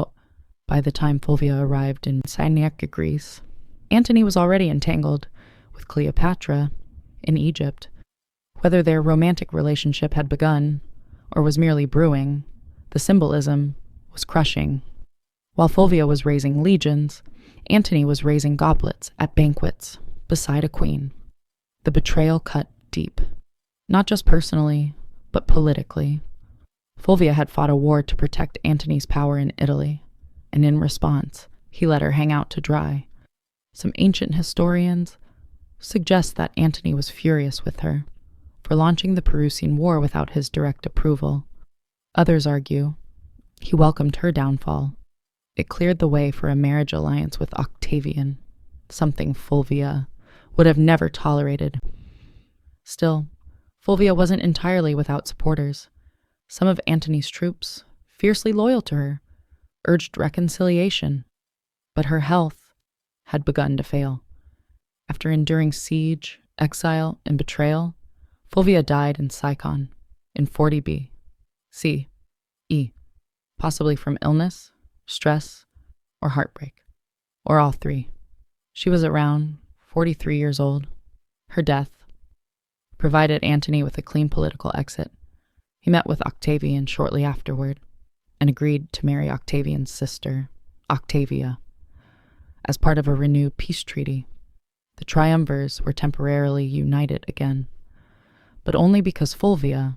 by the time Fulvia arrived in Cyrenaica, Greece, Antony was already entangled with Cleopatra in Egypt. Whether their romantic relationship had begun or was merely brewing, the symbolism was crushing. While Fulvia was raising legions, Antony was raising goblets at banquets beside a queen. The betrayal cut deep, not just personally, but politically. Fulvia had fought a war to protect Antony's power in Italy, and in response, he let her hang out to dry. Some ancient historians suggest that Antony was furious with her for launching the Perusian War without his direct approval. Others argue he welcomed her downfall. It cleared the way for a marriage alliance with Octavian, something Fulvia would have never tolerated. Still, Fulvia wasn't entirely without supporters. Some of Antony's troops, fiercely loyal to her, urged reconciliation, but her health had begun to fail. After enduring siege, exile, and betrayal, Fulvia died in Sicyon in 40 BCE, possibly from illness, stress, or heartbreak, or all three. She was around 43 years old. Her death provided Antony with a clean political exit. He met with Octavian shortly afterward and agreed to marry Octavian's sister, Octavia, as part of a renewed peace treaty. The triumvirs were temporarily united again, but only because Fulvia,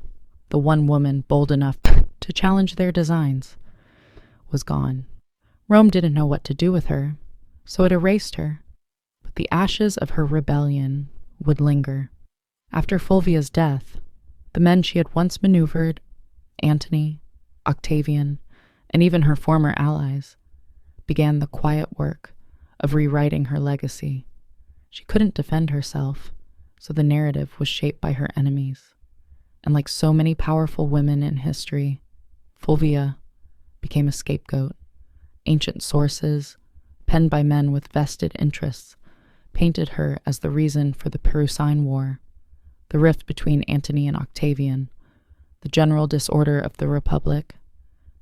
the one woman bold enough to challenge their designs, was gone. Rome didn't know what to do with her, so it erased her, but the ashes of her rebellion would linger. After Fulvia's death, the men she had once maneuvered, Antony, Octavian, and even her former allies, began the quiet work of rewriting her legacy. She couldn't defend herself, so the narrative was shaped by her enemies. And like so many powerful women in history, Fulvia became a scapegoat. Ancient sources, penned by men with vested interests, painted her as the reason for the Perusian War, the rift between Antony and Octavian, the general disorder of the Republic.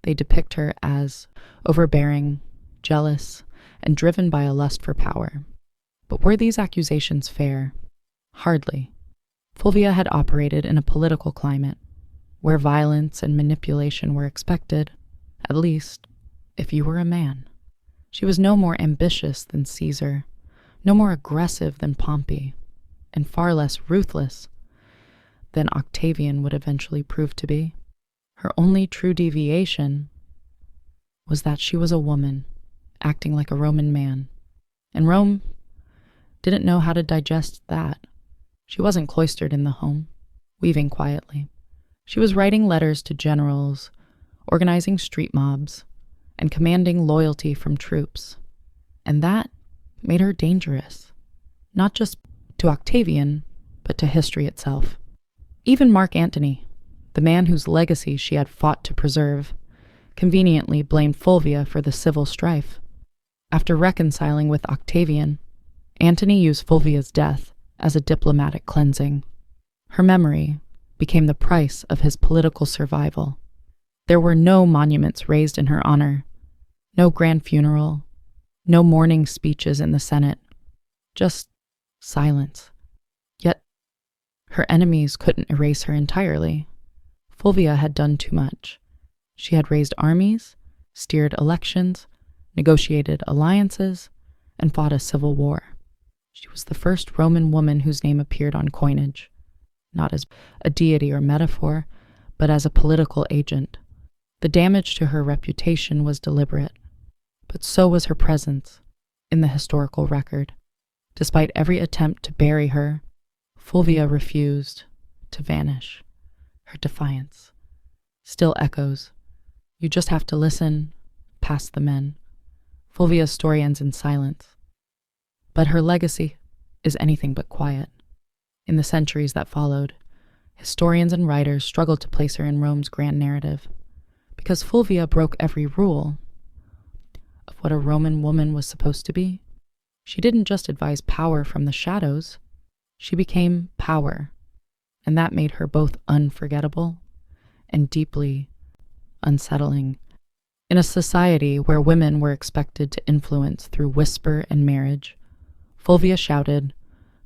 They depict her as overbearing, jealous, and driven by a lust for power. But were these accusations fair? Hardly. Fulvia had operated in a political climate where violence and manipulation were expected, at least if you were a man. She was no more ambitious than Caesar, no more aggressive than Pompey, and far less ruthless than Octavian would eventually prove to be. Her only true deviation was that she was a woman, acting like a Roman man. And Rome didn't know how to digest that. She wasn't cloistered in the home, weaving quietly. She was writing letters to generals, organizing street mobs, and commanding loyalty from troops. And that made her dangerous, not just to Octavian, but to history itself. Even Mark Antony, the man whose legacy she had fought to preserve, conveniently blamed Fulvia for the civil strife. After reconciling with Octavian, Antony used Fulvia's death as a diplomatic cleansing. Her memory became the price of his political survival. There were no monuments raised in her honor, no grand funeral, no mourning speeches in the Senate, just silence. Yet, her enemies couldn't erase her entirely. Fulvia had done too much. She had raised armies, steered elections, negotiated alliances, and fought a civil war. She was the first Roman woman whose name appeared on coinage, not as a deity or metaphor, but as a political agent. The damage to her reputation was deliberate, but so was her presence in the historical record. Despite every attempt to bury her, Fulvia refused to vanish. Her defiance still echoes. You just have to listen past the men. Fulvia's story ends in silence, but her legacy is anything but quiet. In the centuries that followed, historians and writers struggled to place her in Rome's grand narrative, because Fulvia broke every rule of what a Roman woman was supposed to be. She didn't just advise power from the shadows, she became power, and that made her both unforgettable and deeply unsettling. In a society where women were expected to influence through whisper and marriage, Fulvia shouted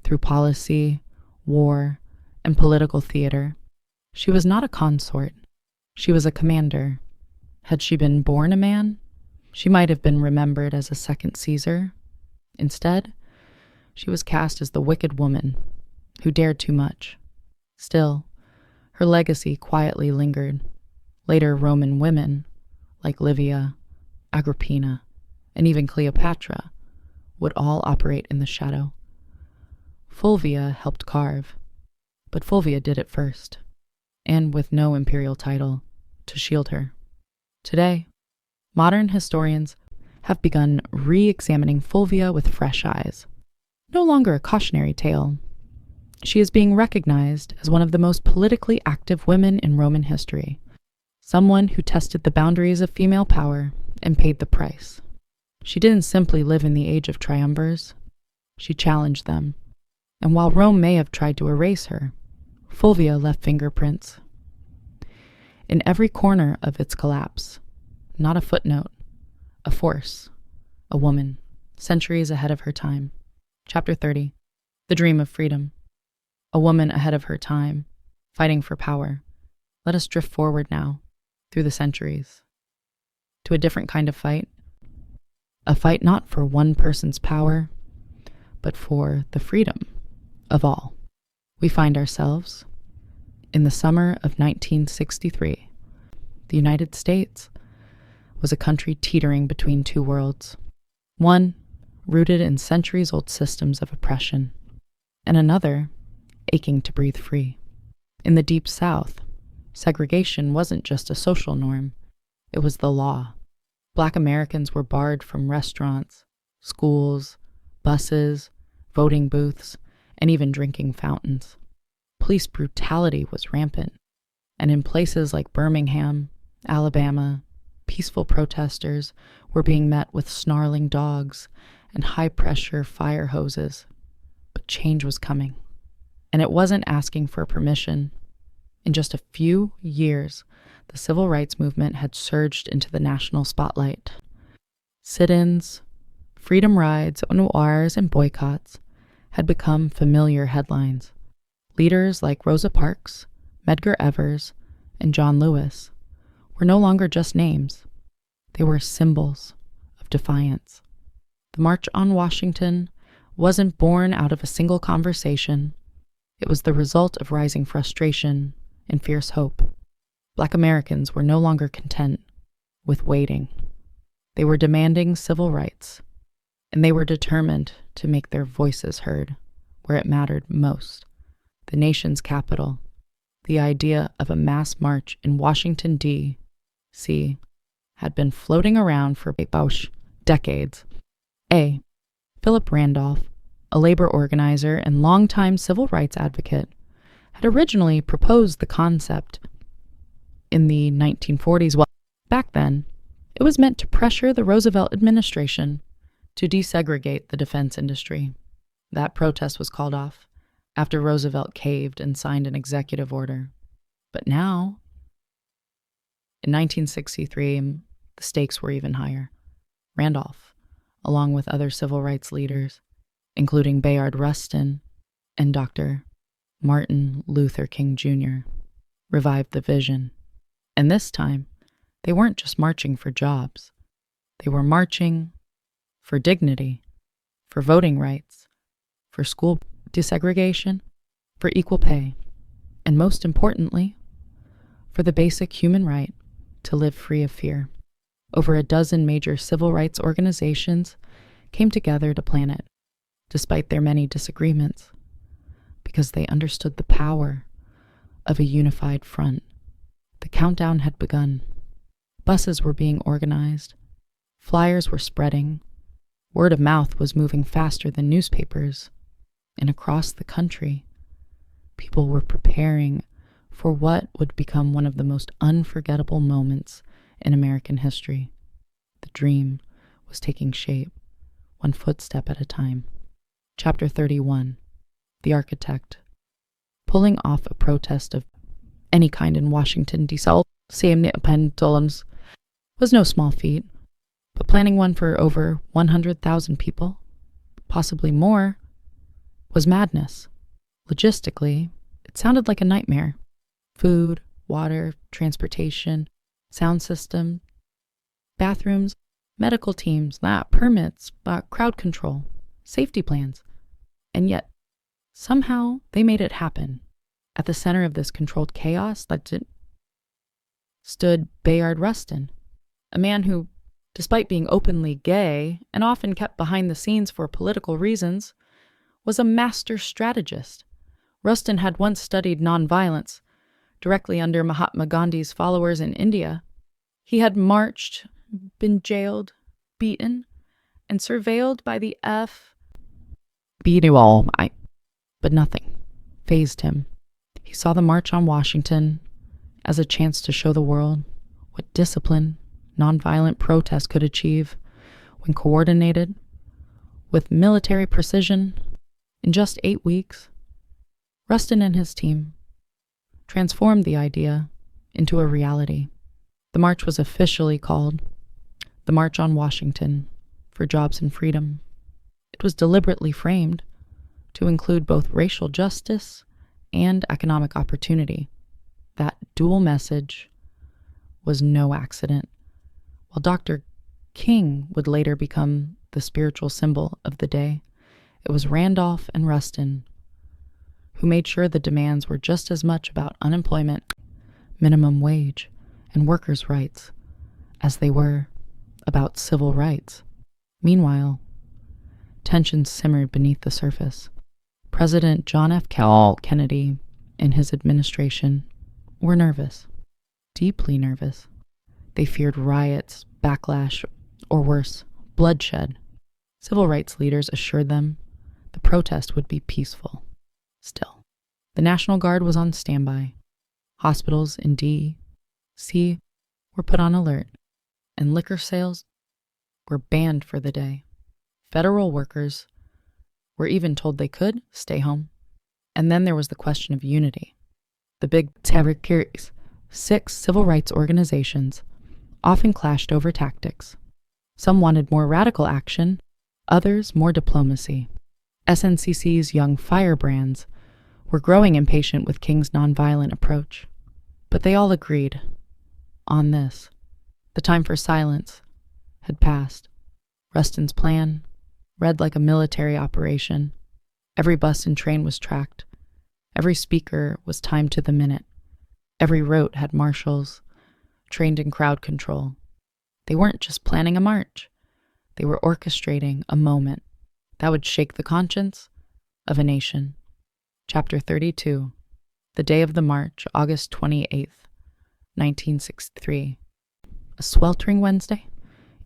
through policy, war, and political theater. She was not a consort. She was a commander. Had she been born a man, she might have been remembered as a second Caesar. Instead, she was cast as the wicked woman who dared too much. Still, her legacy quietly lingered. Later Roman women, like Livia, Agrippina, and even Cleopatra, would all operate in the shadow. Fulvia helped carve, but Fulvia did it first, and with no imperial title to shield her. Today, modern historians have begun re-examining Fulvia with fresh eyes. No longer a cautionary tale, she is being recognized as one of the most politically active women in Roman history, someone who tested the boundaries of female power and paid the price. She didn't simply live in the age of triumvirs, she challenged them. And while Rome may have tried to erase her, Fulvia left fingerprints in every corner of its collapse. Not a footnote, a force, a woman, centuries ahead of her time. Chapter 30, The Dream of Freedom. A woman ahead of her time, fighting for power. Let us drift forward now, through the centuries, to a different kind of fight. A fight not for one person's power, but for the freedom of all. We find ourselves in the summer of 1963. The United States was a country teetering between two worlds. One, rooted in centuries-old systems of oppression, and another, aching to breathe free. In the Deep South, segregation wasn't just a social norm, it was the law. Black Americans were barred from restaurants, schools, buses, voting booths, and even drinking fountains. Police brutality was rampant, and in places like Birmingham, Alabama, peaceful protesters were being met with snarling dogs and high-pressure fire hoses. But change was coming, and it wasn't asking for permission. In just a few years, the civil rights movement had surged into the national spotlight. Sit-ins, freedom rides, noirs, and boycotts had become familiar headlines. Leaders like Rosa Parks, Medgar Evers, and John Lewis were no longer just names. They were symbols of defiance. The March on Washington wasn't born out of a single conversation. It was the result of rising frustration and fierce hope. Black Americans were no longer content with waiting. They were demanding civil rights, and they were determined to make their voices heard where it mattered most. The nation's capital. The idea of a mass march in Washington, D.C. had been floating around for decades. Philip Randolph, a labor organizer and longtime civil rights advocate, had originally proposed the concept in the 1940s. Well, back then, it was meant to pressure the Roosevelt administration to desegregate the defense industry. That protest was called off after Roosevelt caved and signed an executive order. But now, In 1963, the stakes were even higher. Randolph, along with other civil rights leaders, including Bayard Rustin and Dr. Martin Luther King Jr., revived the vision. And this time, they weren't just marching for jobs. They were marching for dignity, for voting rights, for school desegregation, for equal pay, and most importantly, for the basic human right to live free of fear. Over a dozen major civil rights organizations came together to plan it, despite their many disagreements, because they understood the power of a unified front. The countdown had begun. Buses were being organized. Flyers were spreading. Word of mouth was moving faster than newspapers. And across the country, people were preparing for what would become one of the most unforgettable moments in American history. The dream was taking shape, one footstep at a time. Chapter 31. The Architect. Pulling off a protest of any kind in Washington, D.C. was no small feat, but planning one for over 100,000 people, possibly more, was madness. Logistically, it sounded like a nightmare. Food, water, transportation, sound system, bathrooms, medical teams, permits, crowd control, safety plans. And yet, somehow, they made it happen. At the center of this controlled chaos stood Bayard Rustin, a man who, despite being openly gay and often kept behind the scenes for political reasons, was a master strategist. Rustin had once studied nonviolence, directly under Mahatma Gandhi's followers in India. He had marched, been jailed, beaten, and surveilled by the but nothing fazed him. He saw the March on Washington as a chance to show the world what discipline, nonviolent protest could achieve when coordinated with military precision. In just 8 weeks, Rustin and his team transformed the idea into a reality. The march was officially called the March on Washington for Jobs and Freedom. It was deliberately framed to include both racial justice and economic opportunity. That dual message was no accident. While Dr. King would later become the spiritual symbol of the day, it was Randolph and Rustin who made sure the demands were just as much about unemployment, minimum wage, and workers' rights as they were about civil rights. Meanwhile, tensions simmered beneath the surface. President John F. Kennedy and his administration were nervous, deeply nervous. They feared riots, backlash, or worse, bloodshed. Civil rights leaders assured them the protest would be peaceful. Still, the National Guard was on standby. Hospitals in D.C. were put on alert, and liquor sales were banned for the day. Federal workers were even told they could stay home. And then there was the question of unity. The big 6 civil rights organizations often clashed over tactics. Some wanted more radical action, others more diplomacy. SNCC's young firebrands were growing impatient with King's nonviolent approach. But they all agreed on this. The time for silence had passed. Rustin's plan read like a military operation. Every bus and train was tracked. Every speaker was timed to the minute. Every route had marshals trained in crowd control. They weren't just planning a march. They were orchestrating a moment that would shake the conscience of a nation. Chapter 32. The day of the march, August 28th, 1963. A sweltering Wednesday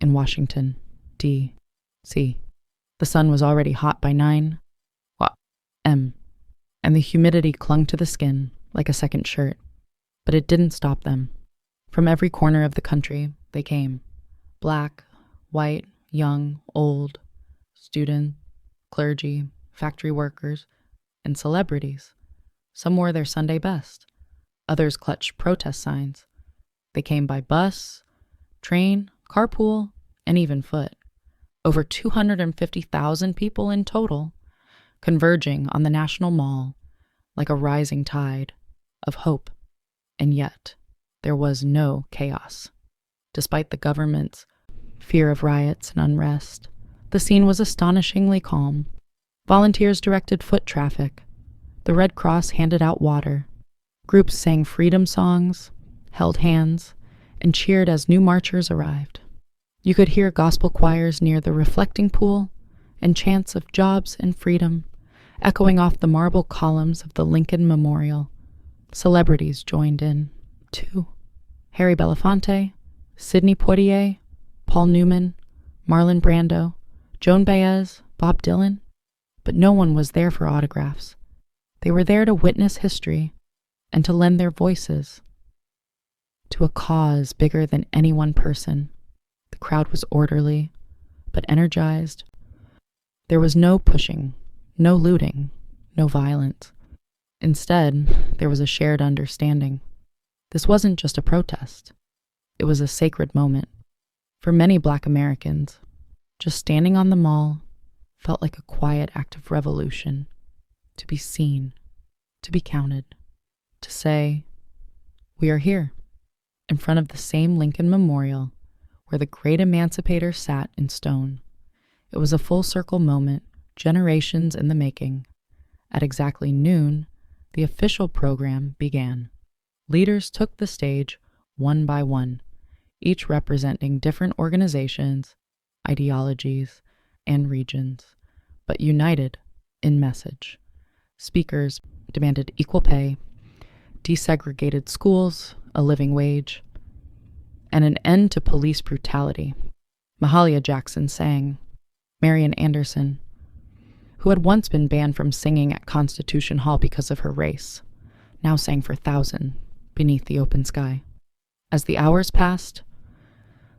in Washington, D.C. The sun was already hot by 9 a.m., and the humidity clung to the skin like a second shirt. But it didn't stop them. From every corner of the country, they came. Black, white, young, old, student, clergy, factory workers, and celebrities. Some wore their Sunday best. Others clutched protest signs. They came by bus, train, carpool, and even foot. Over 250,000 people in total, converging on the National Mall like a rising tide of hope. And yet, there was no chaos. Despite the government's fear of riots and unrest, the scene was astonishingly calm. Volunteers directed foot traffic. The Red Cross handed out water. Groups sang freedom songs, held hands, and cheered as new marchers arrived. You could hear gospel choirs near the reflecting pool and chants of jobs and freedom echoing off the marble columns of the Lincoln Memorial. Celebrities joined in, too. Harry Belafonte, Sidney Poitier, Paul Newman, Marlon Brando, Joan Baez, Bob Dylan. But no one was there for autographs. They were there to witness history and to lend their voices to a cause bigger than any one person. The crowd was orderly, but energized. There was no pushing, no looting, no violence. Instead, there was a shared understanding. This wasn't just a protest. It was a sacred moment. For many Black Americans, just standing on the mall felt like a quiet act of revolution. To be seen, to be counted, to say, we are here, in front of the same Lincoln Memorial where the great emancipator sat in stone. It was a full circle moment, generations in the making. At exactly noon, the official program began. Leaders took the stage one by one, each representing different organizations, ideologies, and regions, but united in message. Speakers demanded equal pay, desegregated schools, a living wage, and an end to police brutality. Mahalia Jackson sang. Marian Anderson, who had once been banned from singing at Constitution Hall because of her race, now sang for thousands beneath the open sky. As the hours passed,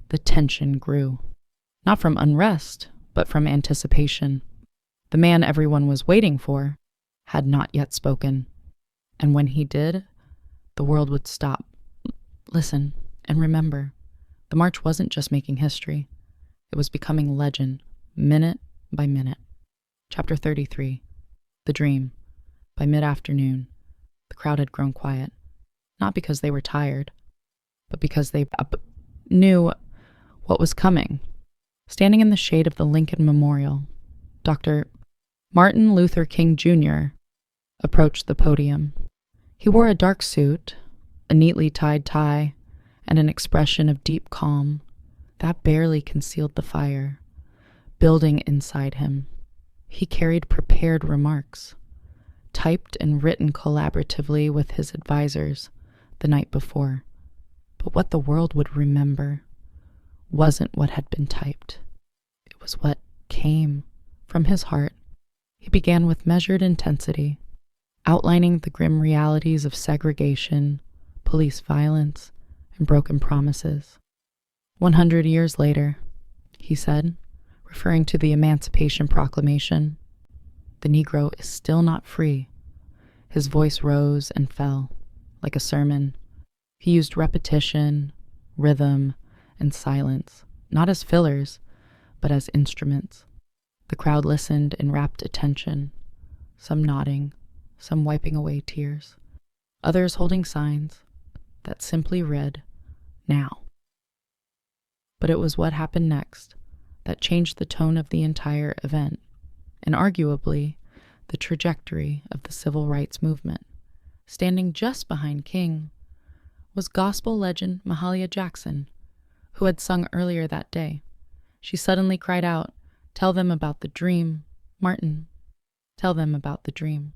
the tension grew, not from unrest, but from anticipation. The man everyone was waiting for had not yet spoken, and when he did, the world would stop. Listen and remember, the march wasn't just making history. It was becoming legend, minute by minute. Chapter 33, The Dream. By mid-afternoon, the crowd had grown quiet, not because they were tired, but because they knew what was coming. Standing in the shade of the Lincoln Memorial, Dr. Martin Luther King Jr. approached the podium. He wore a dark suit, a neatly tied tie, and an expression of deep calm that barely concealed the fire building inside him. He carried prepared remarks, typed and written collaboratively with his advisors the night before. But what the world would remember wasn't what had been typed. It was what came from his heart. He began with measured intensity, outlining the grim realities of segregation, police violence, and broken promises. 100 years later, he said, referring to the Emancipation Proclamation, the Negro is still not free. His voice rose and fell, like a sermon. He used repetition, rhythm, and silence, not as fillers, but as instruments. The crowd listened in rapt attention, some nodding, some wiping away tears, others holding signs that simply read, "Now." But it was what happened next that changed the tone of the entire event, and arguably the trajectory of the civil rights movement. Standing just behind King was gospel legend Mahalia Jackson, who had sung earlier that day. She suddenly cried out, "Tell them about the dream, Martin. Tell them about the dream."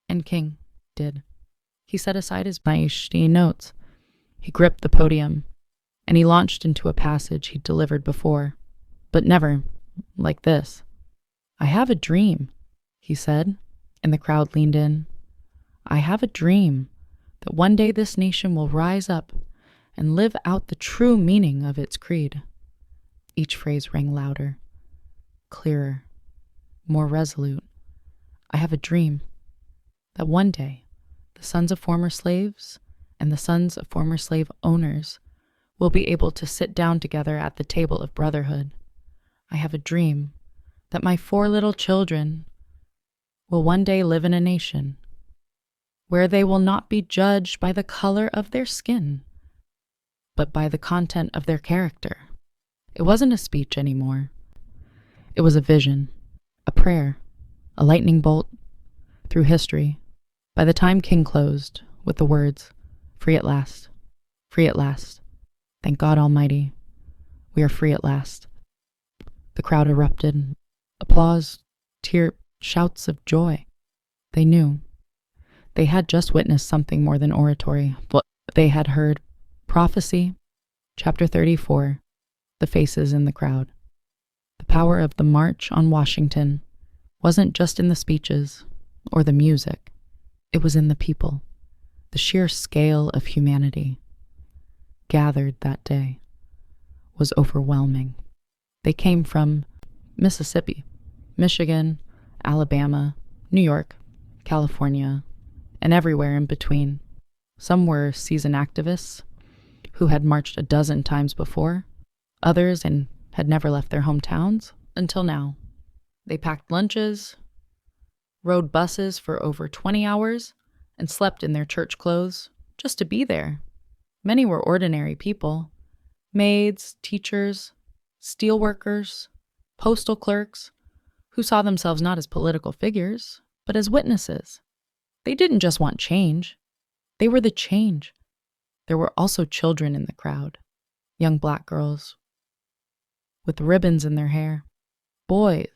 And King did. He set aside his maishti notes. He gripped the podium, and he launched into a passage he'd delivered before, but never like this. "I have a dream," he said, and the crowd leaned in. "I have a dream that one day this nation will rise up and live out the true meaning of its creed." Each phrase rang louder, clearer, more resolute. "I have a dream that one day the sons of former slaves and the sons of former slave owners we'll be able to sit down together at the table of brotherhood. I have a dream that my 4 little children will one day live in a nation where they will not be judged by the color of their skin, but by the content of their character. It wasn't a speech anymore. It was a vision, a prayer, a lightning bolt through history. By the time King closed with the words, "Free at last, free at last, thank God Almighty, we are free at last," the crowd erupted. Applause, shouts of joy. They knew. They had just witnessed something more than oratory. But they had heard prophecy. Chapter 34, The Faces in the Crowd. The power of the March on Washington wasn't just in the speeches or the music. It was in the people. The sheer scale of humanity gathered that day was overwhelming. They came from Mississippi, Michigan, Alabama, New York, California, and everywhere in between. Some were seasoned activists who had marched a dozen times before, others and had never left their hometowns until now. They packed lunches, rode buses for over 20 hours, and slept in their church clothes just to be there. Many were ordinary people, maids, teachers, steelworkers, postal clerks, who saw themselves not as political figures, but as witnesses. They didn't just want change. They were the change. There were also children in the crowd, young black girls with ribbons in their hair, boys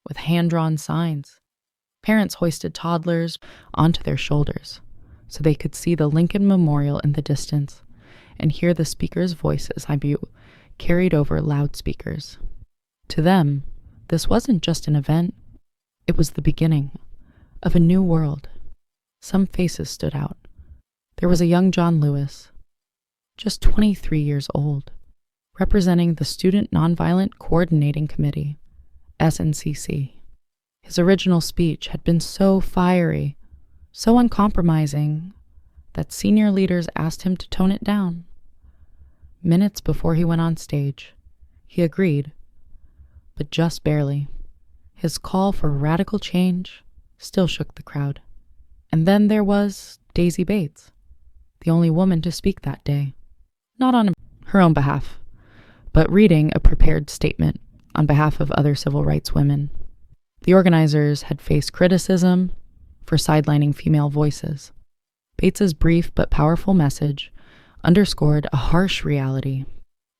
with hand-drawn signs. Parents hoisted toddlers onto their shoulders so they could see the Lincoln Memorial in the distance and hear the speakers' voices carried over loudspeakers. To them, this wasn't just an event. It was the beginning of a new world. Some faces stood out. There was a young John Lewis, just 23 years old, representing the Student Nonviolent Coordinating Committee, SNCC. His original speech had been so fiery, so uncompromising, that senior leaders asked him to tone it down. Minutes before he went on stage, he agreed, but just barely. His call for radical change still shook the crowd. And then there was Daisy Bates, the only woman to speak that day, not on her own behalf, but reading a prepared statement on behalf of other civil rights women. The organizers had faced criticism for sidelining female voices. Bates's brief but powerful message underscored a harsh reality.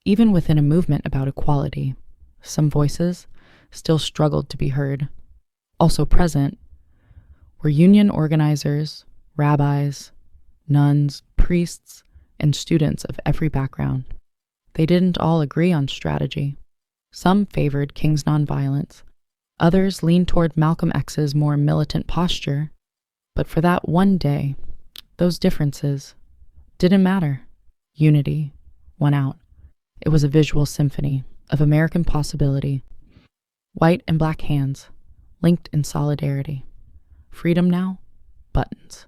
Even within a movement about equality, some voices still struggled to be heard. Also present were union organizers, rabbis, nuns, priests, and students of every background. They didn't all agree on strategy. Some favored King's nonviolence. Others leaned toward Malcolm X's more militant posture. But for that one day, those differences didn't matter. Unity won out. It was a visual symphony of American possibility. White and black hands linked in solidarity. Freedom now? Buttons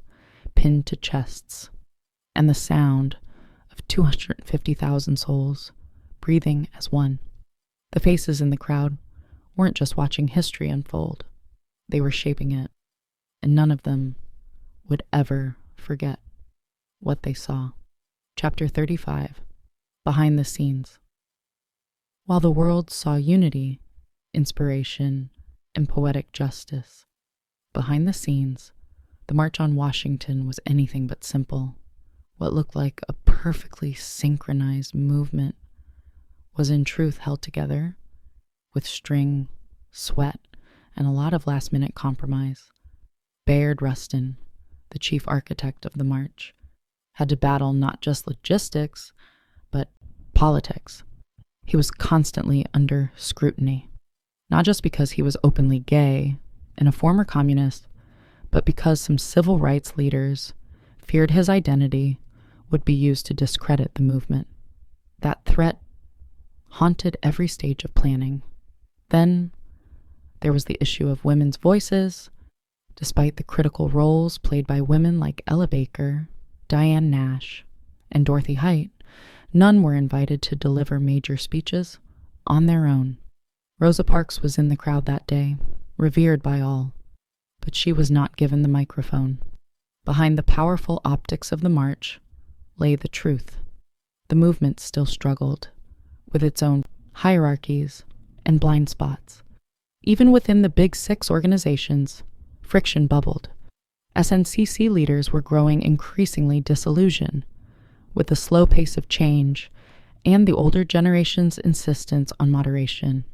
pinned to chests. And the sound of 250,000 souls breathing as one. The faces in the crowd weren't just watching history unfold. They were shaping it. And none of them would ever forget what they saw. Chapter 35, Behind the Scenes. While the world saw unity, inspiration, and poetic justice, behind the scenes, the March on Washington was anything but simple. What looked like a perfectly synchronized movement was in truth held together with string, sweat, and a lot of last-minute compromise. Bayard Rustin, the chief architect of the march, had to battle not just logistics, but politics. He was constantly under scrutiny, not just because he was openly gay and a former communist, but because some civil rights leaders feared his identity would be used to discredit the movement. That threat haunted every stage of planning. Then there was the issue of women's voices. Despite the critical roles played by women like Ella Baker, Diane Nash, and Dorothy Height, None were invited to deliver major speeches on their own. Rosa Parks was in the crowd that day, revered by all, but she was not given the microphone. Behind the powerful optics of the march lay the truth. The movement still struggled with its own hierarchies and blind spots. Even within the Big Six organizations, friction bubbled. SNCC leaders were growing increasingly disillusioned with the slow pace of change and the older generation's insistence on moderation.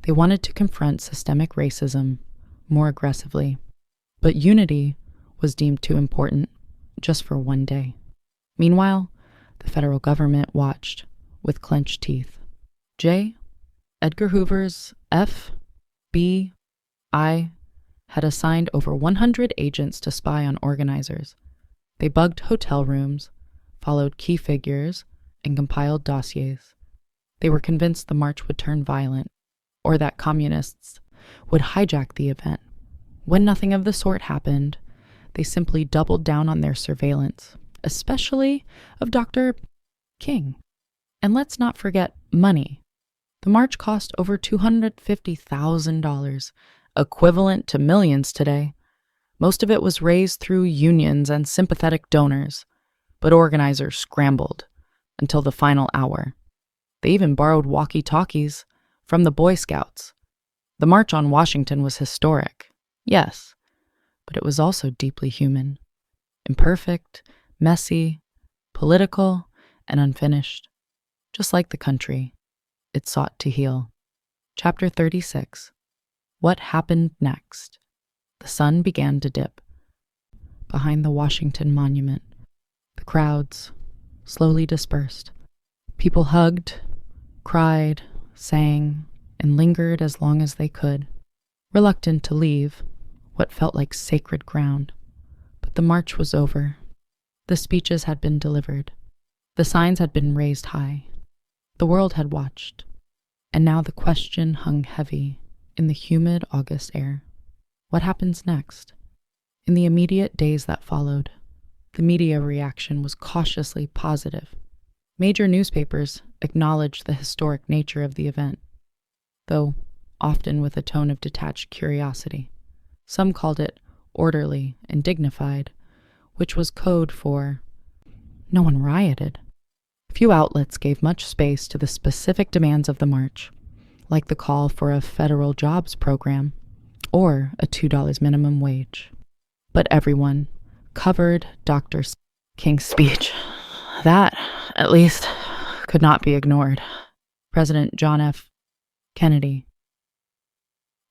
They wanted to confront systemic racism more aggressively, but unity was deemed too important just for one day. Meanwhile, the federal government watched with clenched teeth. J. Edgar Hoover's FBI had assigned over 100 agents to spy on organizers. They bugged hotel rooms, followed key figures, and compiled dossiers. They were convinced the march would turn violent, or that communists would hijack the event. When nothing of the sort happened, they simply doubled down on their surveillance, especially of Dr. King. And let's not forget money. The march cost over $250,000, equivalent to millions today. Most of it was raised through unions and sympathetic donors, but organizers scrambled until the final hour. They even borrowed walkie-talkies from the Boy Scouts. The March on Washington was historic, yes, but it was also deeply human, imperfect, messy, political, and unfinished. Just like the country, it sought to heal. Chapter 36. What happened next? The sun began to dip. Behind the Washington Monument, the crowds slowly dispersed. People hugged, cried, sang, and lingered as long as they could, reluctant to leave what felt like sacred ground. But the march was over. The speeches had been delivered. The signs had been raised high. The world had watched. And now the question hung heavy in the humid August air. What happens next? In the immediate days that followed, the media reaction was cautiously positive. Major newspapers acknowledged the historic nature of the event, though often with a tone of detached curiosity. Some called it orderly and dignified, which was code for no one rioted. Few outlets gave much space to the specific demands of the march, like the call for a federal jobs program or a $2 minimum wage. But everyone covered Dr. King's speech. That, at least, could not be ignored. President John F. Kennedy,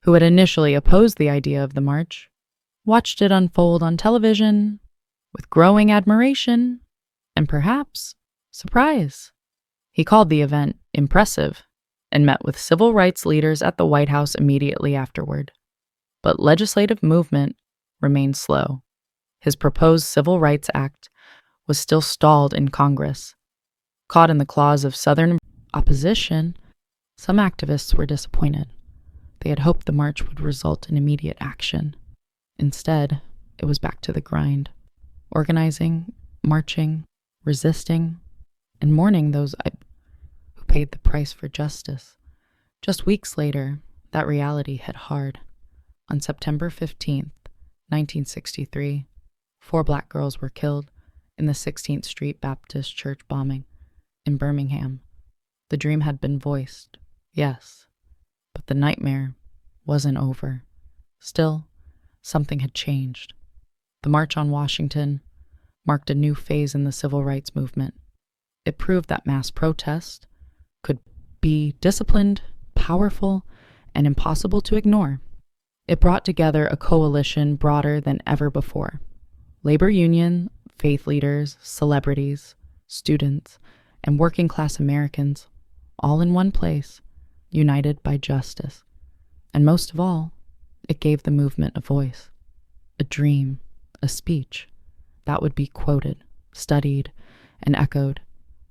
who had initially opposed the idea of the march, watched it unfold on television with growing admiration and perhaps surprise. He called the event impressive and met with civil rights leaders at the White House immediately afterward. But legislative movement remained slow. His proposed Civil Rights Act was still stalled in Congress. Caught in the claws of Southern opposition, some activists were disappointed. They had hoped the march would result in immediate action. Instead, it was back to the grind, organizing, marching, resisting, and mourning those who paid the price for justice. Just weeks later, that reality hit hard. On September 15th, 1963, 4 Black girls were killed in the 16th Street Baptist Church bombing in Birmingham. The dream had been voiced, yes, but the nightmare wasn't over. Still, something had changed. The March on Washington marked a new phase in the civil rights movement. It proved that mass protest could be disciplined, powerful, and impossible to ignore. It brought together a coalition broader than ever before. Labor union, faith leaders, celebrities, students, and working-class Americans, all in one place, united by justice. And most of all, it gave the movement a voice, a dream, a speech that would be quoted, studied, and echoed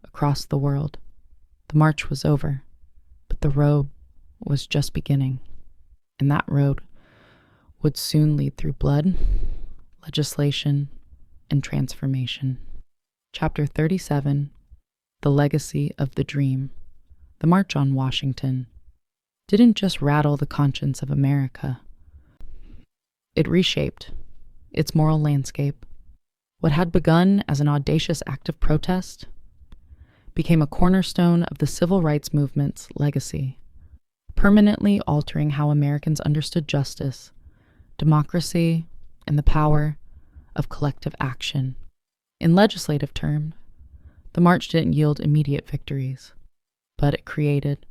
across the world. The march was over, but the road was just beginning. And that road would soon lead through blood, legislation, and transformation. Chapter 37. the legacy of the dream, the March on Washington, didn't just rattle the conscience of America. It reshaped its moral landscape. What had begun as an audacious act of protest became a cornerstone of the civil rights movement's legacy, permanently altering how Americans understood justice, democracy, and the power of collective action. In legislative terms, the march didn't yield immediate victories, but it created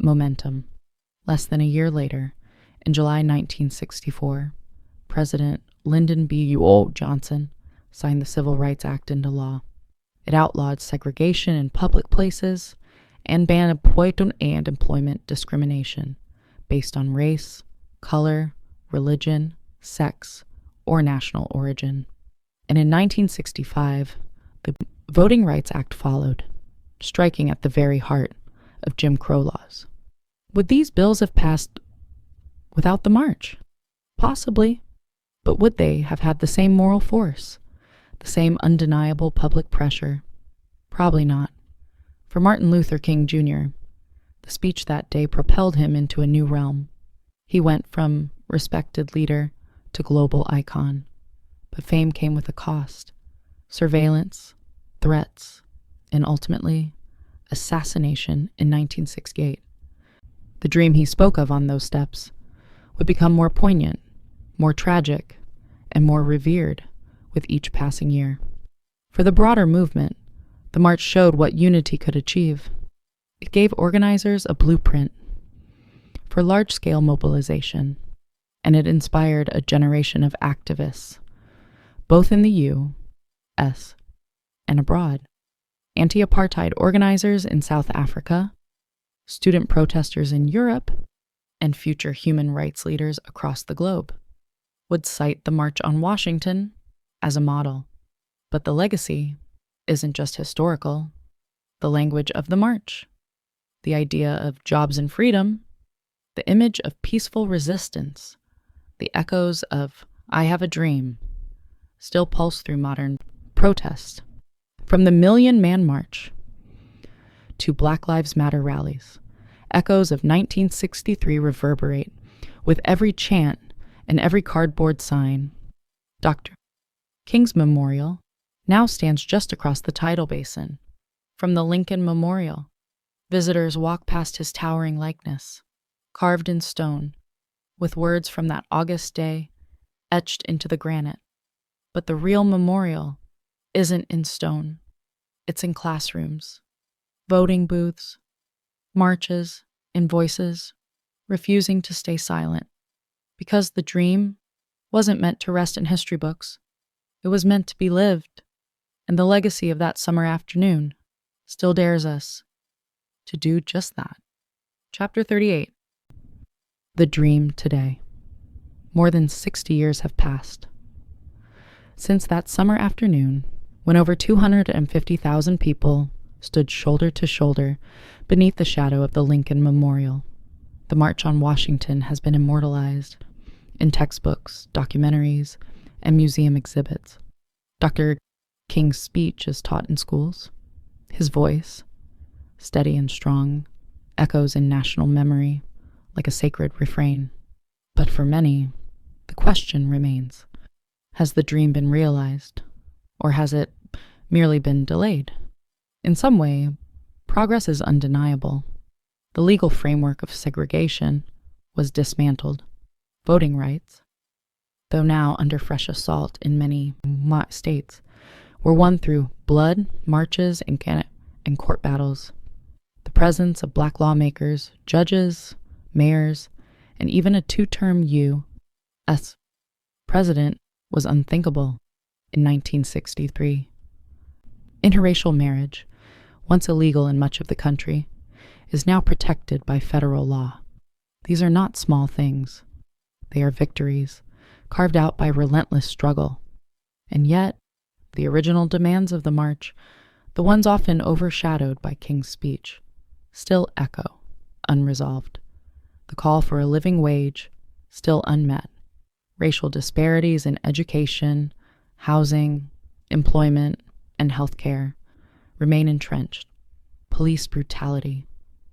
momentum. Less than a year later, in July 1964, President Lyndon B. Johnson signed the Civil Rights Act into law. It outlawed segregation in public places and banned employment discrimination based on race, color, religion, sex, or national origin. And in 1965, the Voting Rights Act followed, striking at the very heart of Jim Crow laws. Would these bills have passed without the march? Possibly. But would they have had the same moral force, the same undeniable public pressure? Probably not. For Martin Luther King Jr., the speech that day propelled him into a new realm. He went from respected leader to global icon. But fame came with a cost: surveillance, threats, and ultimately, assassination in 1968. The dream he spoke of on those steps would become more poignant, more tragic, and more revered with each passing year. For the broader movement, the march showed what unity could achieve. It gave organizers a blueprint for large-scale mobilization, and it inspired a generation of activists, both in the U.S. and abroad. Anti-apartheid organizers in South Africa, student protesters in Europe, and future human rights leaders across the globe would cite the March on Washington as a model. But the legacy isn't just historical. The language of the march, the idea of jobs and freedom, the image of peaceful resistance, the echoes of "I have a dream," still pulse through modern protest. From the Million Man March to Black Lives Matter rallies, echoes of 1963 reverberate with every chant and every cardboard sign. Dr. King's Memorial now stands just across the tidal basin. From the Lincoln Memorial, visitors walk past his towering likeness, carved in stone, with words from that August day etched into the granite. But the real memorial isn't in stone. It's in classrooms, voting booths, marches, and voices refusing to stay silent. Because the dream wasn't meant to rest in history books. It was meant to be lived. And the legacy of that summer afternoon still dares us to do just that. Chapter 38. The Dream Today. More than 60 years have passed since that summer afternoon when over 250,000 people stood shoulder to shoulder beneath the shadow of the Lincoln Memorial. The March on Washington has been immortalized in textbooks, documentaries, and museum exhibits. Dr. King's speech is taught in schools. His voice, steady and strong, echoes in national memory like a sacred refrain. But for many, the question remains: has the dream been realized, or has it merely been delayed? In some way, progress is undeniable. The legal framework of segregation was dismantled. Voting rights, though now under fresh assault in many states, were won through blood, marches, and court battles. The presence of black lawmakers, judges, mayors, and even a two-term U.S. president was unthinkable in 1963. Interracial marriage, once illegal in much of the country, is now protected by federal law. These are not small things. They are victories, carved out by relentless struggle. And yet, the original demands of the march, the ones often overshadowed by King's speech, still echo, unresolved. The call for a living wage, still unmet. Racial disparities in education, housing, employment, and healthcare remain entrenched. Police brutality,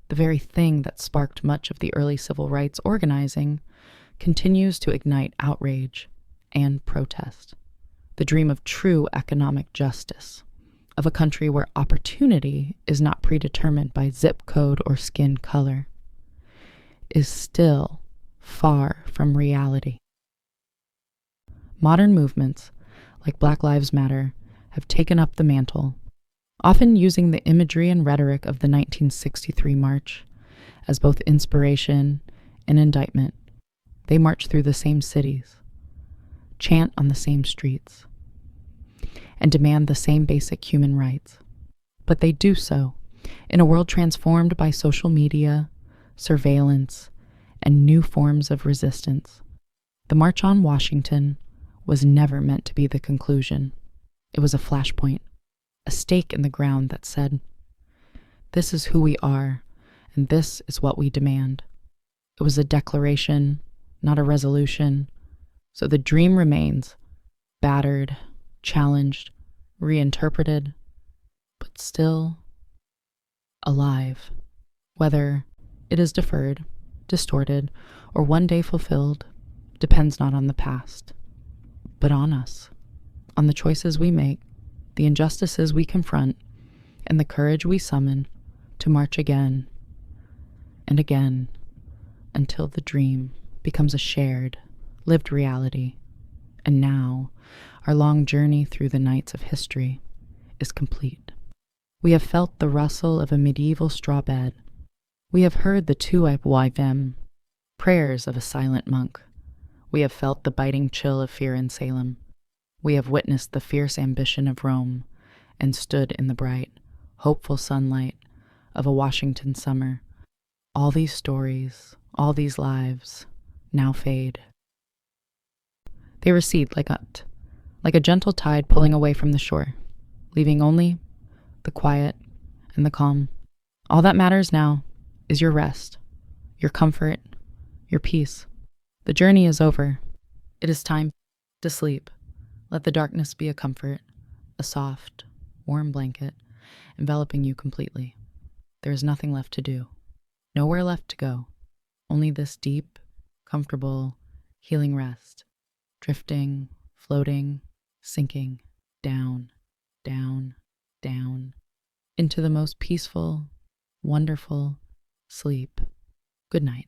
the very thing that sparked much of the early civil rights organizing, continues to ignite outrage and protest. The dream of true economic justice, of a country where opportunity is not predetermined by zip code or skin color, is still far from reality. Modern movements, like Black Lives Matter, have taken up the mantle, often using the imagery and rhetoric of the 1963 march as both inspiration and indictment. They march through the same cities, chant on the same streets, and demand the same basic human rights. But they do so in a world transformed by social media, surveillance, and new forms of resistance. The March on Washington was never meant to be the conclusion. It was a flashpoint, a stake in the ground that said, "This is who we are, and this is what we demand." It was a declaration, not a resolution. So the dream remains, battered, challenged, reinterpreted, but still alive. Whether it is deferred, distorted, or one day fulfilled depends not on the past, but on us, on the choices we make, the injustices we confront, and the courage we summon to march again and again until the dream becomes a shared, lived reality. And now, our long journey through the nights of history is complete. We have felt the rustle of a medieval straw bed. We have heard the tu-ip-wai-vem, prayers of a silent monk. We have felt the biting chill of fear in Salem. We have witnessed the fierce ambition of Rome and stood in the bright, hopeful sunlight of a Washington summer. All these stories, all these lives, now fade. They recede like a gentle tide pulling away from the shore, leaving only the quiet and the calm. All that matters now is your rest, your comfort, your peace. The journey is over. It is time to sleep. Let the darkness be a comfort, a soft, warm blanket enveloping you completely. There is nothing left to do, nowhere left to go, only this deep, comfortable, healing rest, drifting, floating, sinking, down, down, down, into the most peaceful, wonderful sleep. Good night.